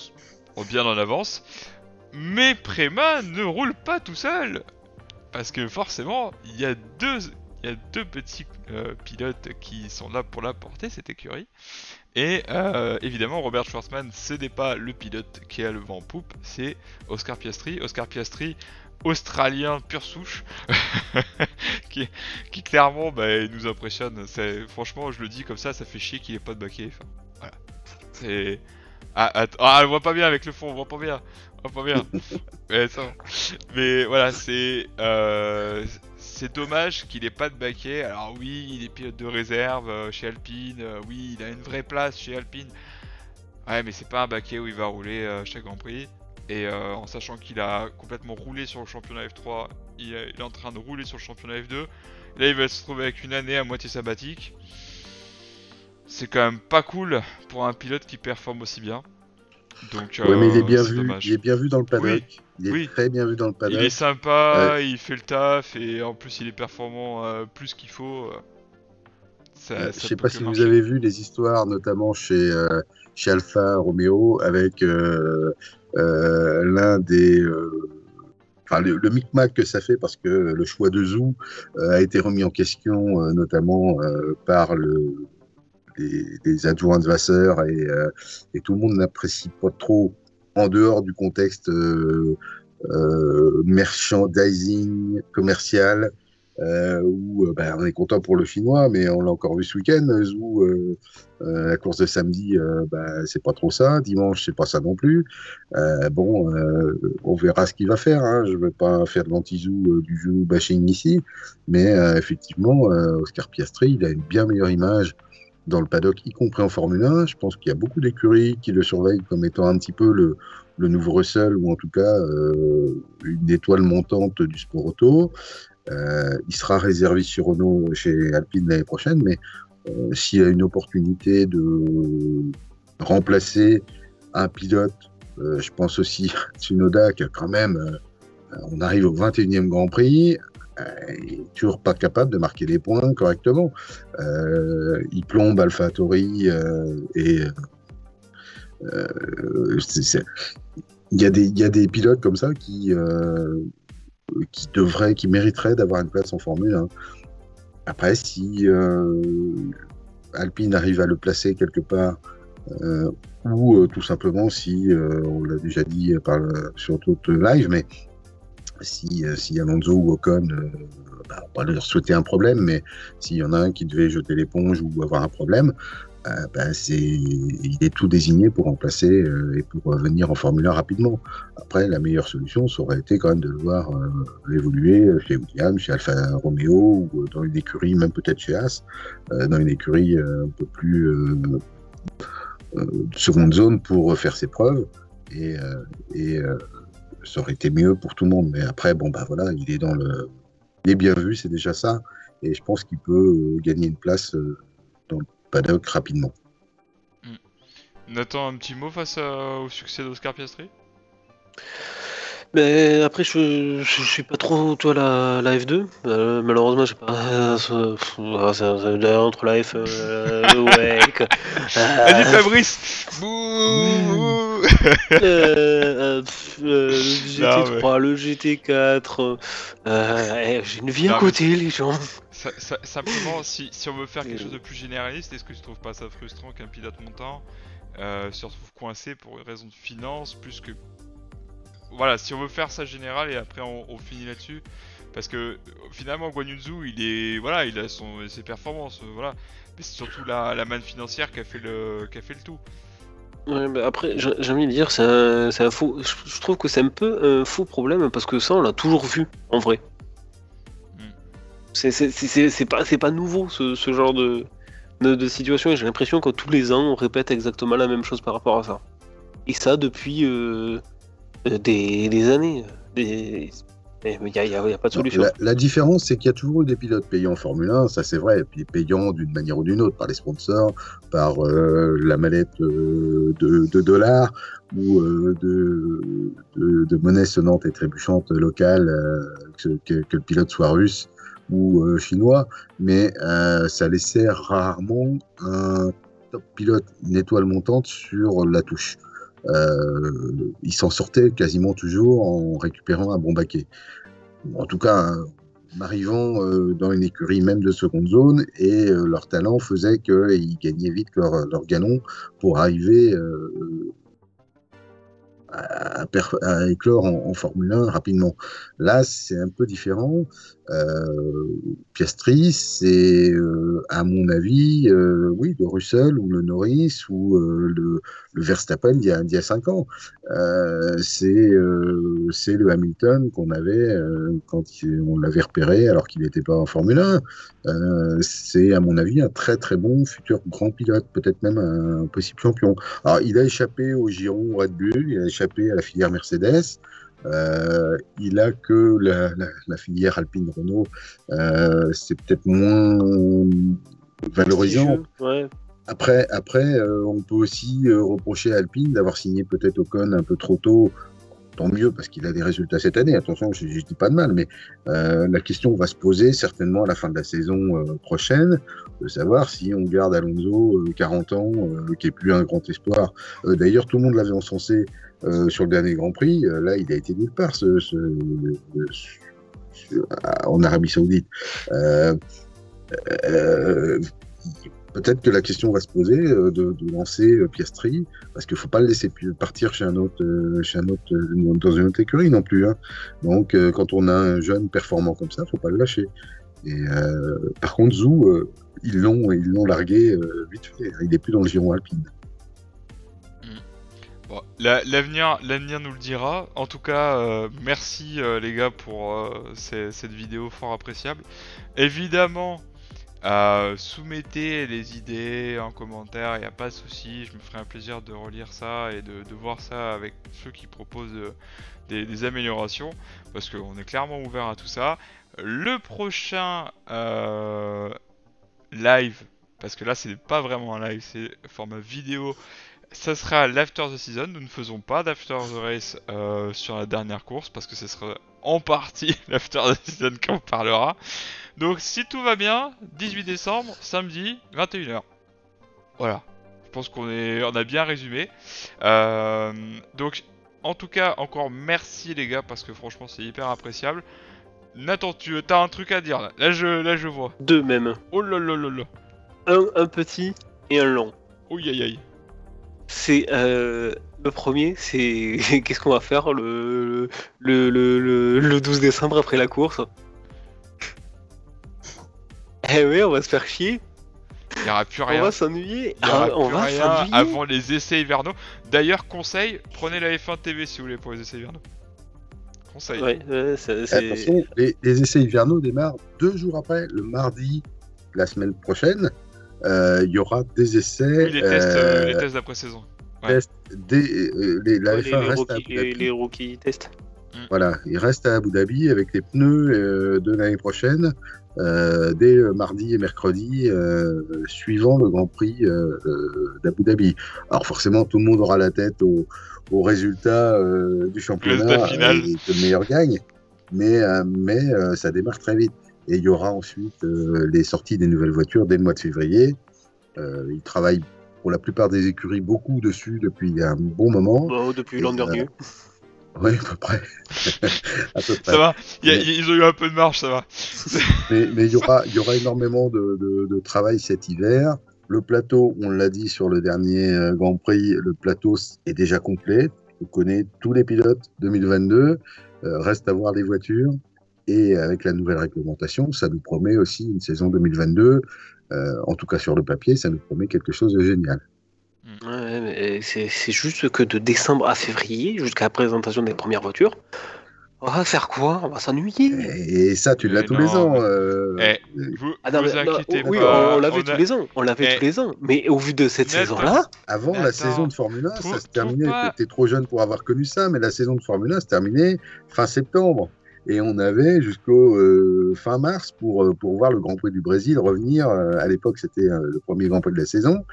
bien en avance. Mais Préma ne roule pas tout seul. Parce que forcément, il y a deux petits pilotes qui sont là pour la porter, cette écurie. Et évidemment, Robert Schwarzman, ce n'est pas le pilote qui a le vent en poupe, c'est Oscar Piastri. Oscar Piastri, australien pure souche, qui clairement nous impressionne. Franchement, je le dis comme ça fait chier qu'il ait pas de baquet. Enfin, voilà. C'est... on voit pas bien avec le fond, on voit pas bien. Mais voilà, c'est dommage qu'il ait pas de baquet. Alors oui, il est pilote de réserve chez Alpine, oui, il a une vraie place chez Alpine. Ouais, mais c'est pas un baquet où il va rouler chaque Grand Prix. Et en sachant qu'il a complètement roulé sur le championnat F3, il est en train de rouler sur le championnat F2. Là, il va se trouver avec une année à moitié sabbatique. C'est quand même pas cool pour un pilote qui performe aussi bien. Donc, ouais, mais il est bien vu. Dommage. Il est bien vu dans le paddock. Oui. Il est très bien vu dans le paddock. Il est sympa, il fait le taf et en plus il est performant plus qu'il faut. Je sais pas si vous avez vu les histoires, notamment chez Alfa Romeo, avec l'un des... le micmac que ça fait, parce que le choix de Zhou a été remis en question, notamment par les adjoints de Vasseur, et tout le monde n'apprécie pas trop, en dehors du contexte merchandising, commercial, où on est content pour le Chinois, mais on l'a encore vu ce week-end, Zhou, la course de samedi, c'est pas trop ça, dimanche c'est pas ça non plus. On verra ce qu'il va faire, hein. Je veux pas faire de l'anti-Zhou, du Zhou bashing ici, mais effectivement, Oscar Piastri, il a une bien meilleure image dans le paddock, y compris en Formule 1. Je pense qu'il y a beaucoup d'écuries qui le surveillent comme étant un petit peu le nouveau Russell, ou en tout cas une étoile montante du sport auto. Il sera réservé sur Renault chez Alpine l'année prochaine, mais s'il y a une opportunité de remplacer un pilote, je pense aussi à Tsunoda, qui a quand même, on arrive au 21e Grand Prix, il n'est toujours pas capable de marquer des points correctement. Il plombe AlphaTauri il y a des pilotes comme ça qui mériteraient d'avoir une place en Formule 1. Après, si Alpine arrive à le placer quelque part, ou tout simplement si, on l'a déjà dit sur d'autres lives, mais si Alonso ou Ocon, on va pas leur souhaiter un problème, mais s'il y en a un qui devait jeter l'éponge ou avoir un problème, il est tout désigné pour remplacer et pour venir en Formule 1 rapidement. Après, la meilleure solution, ça aurait été quand même de le voir évoluer chez Williams, chez Alfa Romeo, ou dans une écurie, même peut-être chez Haas, dans une écurie un peu plus de seconde zone pour faire ses preuves, et ça aurait été mieux pour tout le monde. Mais après, voilà, il est bien vu, c'est déjà ça, et je pense qu'il peut gagner une place dans le paddock rapidement. Nathan, un petit mot face au succès d'Oscar Piastri ? Mais après, je suis pas trop, toi, la F2. Malheureusement, j'ai pas. Entre la F, le WEC. Vas-y Fabrice. Bouh. Le GT3, le GT4. J'ai une vie à côté, les gens. Simplement, si on veut faire quelque chose de plus généraliste, est-ce que tu trouves pas ça frustrant qu'un pilote montant se retrouve coincé pour une raison de finance plus que... Voilà, si on veut faire ça général et après on finit là-dessus, parce que finalement Guan Yu Zhou, il a ses performances, voilà, mais c'est surtout la manne financière qui a fait le tout. Ouais, bah après, j'ai envie de dire, c'est un faux. Je trouve que c'est un peu un faux problème parce que ça, on l'a toujours vu en vrai. C'est pas nouveau ce genre de situation et j'ai l'impression que tous les ans, on répète exactement la même chose par rapport à ça. Et ça depuis des années. Il n'y a pas de solution. La différence, c'est qu'il y a toujours eu des pilotes payants en Formule 1, ça c'est vrai, et puis payants d'une manière ou d'une autre, par les sponsors, par la mallette de dollars ou de monnaie sonnante et trébuchante locale, que le pilote soit russe ou chinois, mais ça laissait rarement un top pilote, une étoile montante sur la touche. Ils s'en sortaient quasiment toujours en récupérant un bon baquet. En tout cas, en arrivant dans une écurie même de seconde zone, et leur talent faisait qu'ils gagnaient vite leur galon pour arriver à éclore en Formule 1 rapidement. Là, c'est un peu différent. Piastri, c'est, à mon avis, oui, le Russell ou le Norris ou le Verstappen il y a 5 ans. C'est le Hamilton qu'on avait quand on l'avait repéré alors qu'il n'était pas en Formule 1. C'est, à mon avis, un très très bon futur grand pilote, peut-être même un possible champion. Alors, il a échappé au giron Red Bull, il a échappé à la filière Mercedes. Il a que la filière Alpine Renault, c'est peut-être moins valorisant. Ouais. Après, on peut aussi reprocher à Alpine d'avoir signé peut-être Ocon un peu trop tôt. Tant mieux, parce qu'il a des résultats cette année. Attention, je ne dis pas de mal, mais la question va se poser certainement à la fin de la saison prochaine, de savoir si on garde Alonso, 40 ans, qui n'est plus un grand espoir. D'ailleurs, tout le monde l'avait encensé sur le dernier Grand Prix. Là, il a été nulle part en Arabie Saoudite. Peut-être que la question va se poser de lancer Piastri, parce qu'il ne faut pas le laisser partir chez un autre dans une autre écurie non plus. Hein. Donc, quand on a un jeune performant comme ça, il ne faut pas le lâcher. Et, par contre, Zhou, ils l'ont largué vite fait. Il n'est plus dans le giron alpine. Bon, l'avenir nous le dira. En tout cas, merci les gars pour cette vidéo fort appréciable. Évidemment, soumettez les idées en commentaire, il n'y a pas de souci, je me ferai un plaisir de relire ça et de voir ça avec ceux qui proposent des améliorations, parce qu'on est clairement ouvert à tout ça. Le prochain live, parce que là c'est pas vraiment un live, c'est format vidéo, ça sera l'After the Season. Nous ne faisons pas d'After the Race sur la dernière course, parce que ce sera en partie l'After the Season qu'on parlera. Donc si tout va bien, 18 décembre, samedi, 21h. Voilà. Je pense qu'on a bien résumé. Donc en tout cas, encore merci les gars, parce que franchement c'est hyper appréciable. Nathan, tu as un truc à dire là. Là je vois. Deux même. Oh là là là là. Un petit et un long. Oh aïe aïe. C'est le premier, c'est qu'est-ce qu'on va faire le 12 décembre après la course. Eh oui, on va se faire chier. Il n'y aura plus rien. On va s'ennuyer. On va s'ennuyer avant les essais hivernaux. D'ailleurs, conseil, prenez la F1 TV si vous voulez pour les essais hivernaux. Conseil. Ouais, attention, les essais hivernaux démarrent 2 jours après, le mardi, la semaine prochaine. Il y aura des essais. Oui, les tests d'après-saison. Ouais. La F1 reste les rookies tests. Voilà, il reste à Abu Dhabi avec les pneus de l'année prochaine, dès mardi et mercredi, suivant le Grand Prix d'Abu Dhabi. Alors forcément, tout le monde aura la tête au résultat du championnat final. et que le meilleur gagne, mais ça démarre très vite. Et il y aura ensuite les sorties des nouvelles voitures dès le mois de février. Ils travaillent pour la plupart des écuries beaucoup dessus depuis un bon moment. Depuis l'an dernier. Oui, à peu près. À peu près. Ça va, ils ont eu un peu de marge, ça va. Mais il y aura énormément de travail cet hiver. Le plateau, on l'a dit sur le dernier Grand Prix, le plateau est déjà complet. On connaît tous les pilotes 2022. Reste à voir les voitures. Et avec la nouvelle réglementation, ça nous promet aussi une saison 2022. En tout cas sur le papier, ça nous promet quelque chose de génial. Ouais, mais c'est juste que de décembre à février, jusqu'à la présentation des premières voitures, on va faire quoi? On va s'ennuyer. Et ça, tu l'as tous les ans. Vous inquiétez oui, pas. on l'avait tous les ans. On l'avait tous les ans. Mais au vu de cette saison-là. Avant, la saison de Formule 1, ça se terminait. T'es trop jeune pour avoir connu ça, mais la saison de Formule 1 se terminait fin septembre. Et on avait jusqu'au fin mars pour voir le Grand Prix du Brésil revenir. À l'époque, c'était le premier Grand Prix de la saison.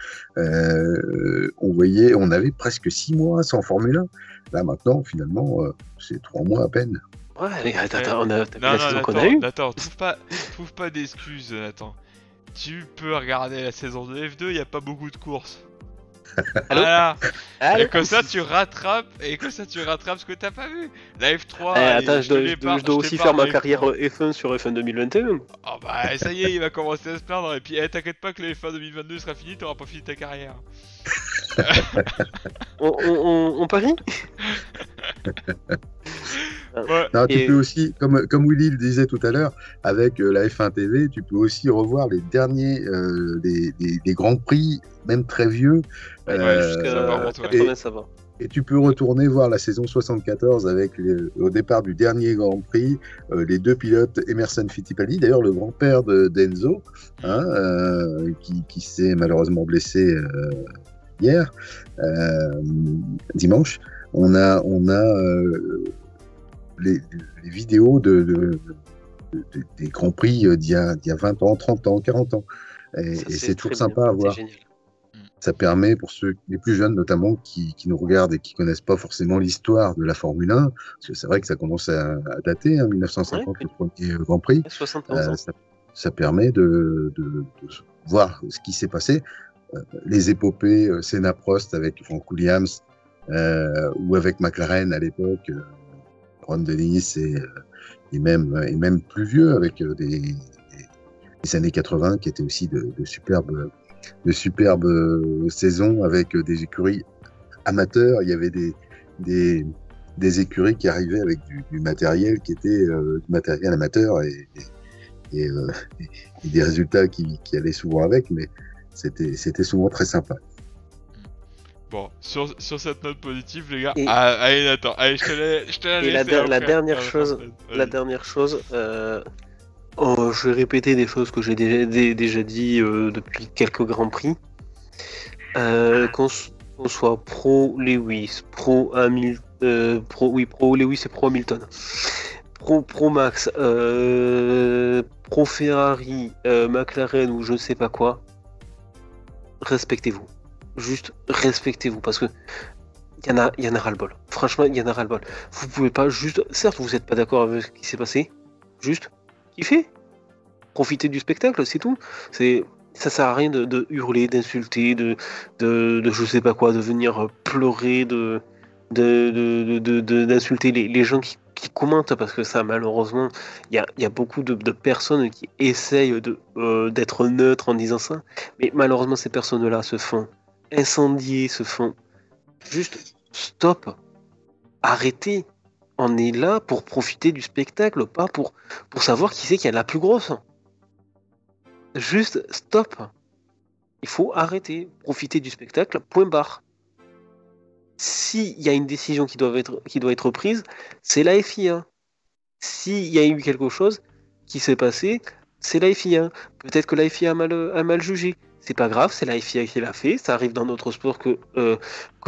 On avait presque 6 mois sans Formule 1. Là, maintenant, finalement, c'est 3 mois à peine. Ouais, mais attends, la saison qu'on a eue. Attends, trouve pas d'excuses, Nathan. Tu peux regarder la saison de F2, il n'y a pas beaucoup de courses. Voilà. Et comme ça tu rattrapes ce que t'as pas vu. La F3. Attends, je dois aussi faire ma carrière F1 sur F1 2021. Oh bah ça y est, il va commencer à se plaindre. Et puis t'inquiète pas que le F1 2022 sera fini, t'auras pas fini ta carrière. On parie. Ouais. Non, tu peux aussi, comme Willy le disait tout à l'heure, avec la F1 TV, tu peux aussi revoir les derniers des grands prix, même très vieux. Jusqu'à 80, ça va. Et tu peux retourner voir la saison 74 avec, au départ du dernier Grand Prix, les 2 pilotes Emerson Fittipaldi, d'ailleurs le grand-père d'Enzo, qui s'est malheureusement blessé hier, dimanche. On a les vidéos des Grands Prix d'il y a 20 ans, 30 ans, 40 ans. Et c'est toujours sympa à voir. Ça permet, pour ceux les plus jeunes notamment, qui nous regardent et qui ne connaissent pas forcément l'histoire de la Formule 1, parce que c'est vrai que ça commence à dater, 1950, le premier Grand Prix. 71 ans. Ça permet de voir ce qui s'est passé. Les épopées Senna-Prost avec Frank Williams, ou avec McLaren à l'époque, Ron Dennis et même plus vieux avec des années 80 qui étaient aussi de superbes saisons avec des écuries amateurs. Il y avait des écuries qui arrivaient avec du matériel qui était du matériel amateur et des résultats qui allaient souvent avec, mais c'était souvent très sympa. Bon, sur cette note positive, les gars. Allez, Nathan, allez, je te la laisse. Et la dernière chose, je vais répéter des choses que j'ai déjà dit depuis quelques Grands Prix. Qu'on soit pro Lewis, pro Hamilton, pro Lewis et pro Hamilton, pro Max, pro Ferrari, McLaren ou je ne sais pas quoi, respectez-vous. Juste respectez-vous parce que il y en a ras-le-bol. Franchement, il y en a ras-le-bol. Vous pouvez pas juste, certes, vous n'êtes pas d'accord avec ce qui s'est passé, juste kiffer, profiter du spectacle, c'est tout. Ça sert à rien de hurler, d'insulter, de je sais pas quoi, de venir pleurer, d'insulter les gens qui commentent, parce que ça, malheureusement, il y a beaucoup de personnes qui essayent d'être neutres en disant ça, mais malheureusement, ces personnes-là se font incendier, se font juste stop, arrêtez. On est là pour profiter du spectacle, pas pour savoir qui c'est qui a la plus grosse. Juste stop. Il faut arrêter, profiter du spectacle, point barre. S'il y a une décision qui doit être prise, c'est la FIA. S'il y a eu quelque chose qui s'est passé, c'est la FIA. Peut-être que la FIA a mal jugé. c'est pas grave, c'est la FIA qui l'a fait. Ça arrive dans d'autres sports que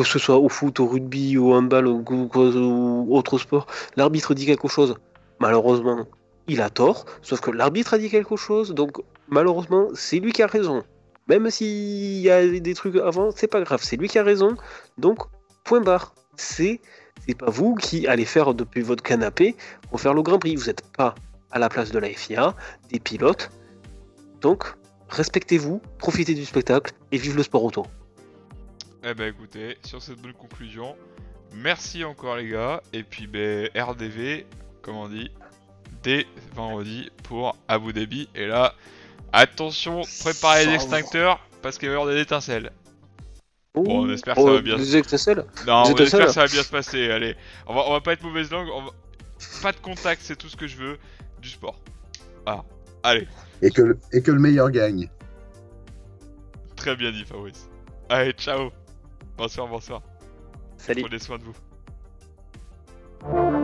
ce soit au foot, au rugby, au handball ou autre sport. L'arbitre dit quelque chose. Malheureusement, il a tort. Sauf que l'arbitre a dit quelque chose, donc malheureusement, c'est lui qui a raison. Même s'il y a des trucs avant, c'est pas grave, c'est lui qui a raison. Donc, point barre. C'est pas vous qui allez faire depuis votre canapé pour faire le Grand Prix. Vous n'êtes pas à la place de la FIA, des pilotes. Donc, respectez-vous, profitez du spectacle et vive le sport auto. Eh ben écoutez, sur cette bonne conclusion, merci encore les gars, et puis ben RDV, comme on dit, dès vendredi pour Abu Dhabi, et là, attention, préparez les extincteurs, parce qu'il va y avoir des étincelles. Bon, on espère que ça va bien. Des étincelles. Non, Des on espère étincelles. que ça va bien se passer, allez. On va pas être mauvaise langue, pas de contact, c'est tout ce que je veux, du sport. Ah, allez. Et que le meilleur gagne. Très bien dit Fabrice. Allez, ciao. Bonsoir. Salut. Prenez soin de vous.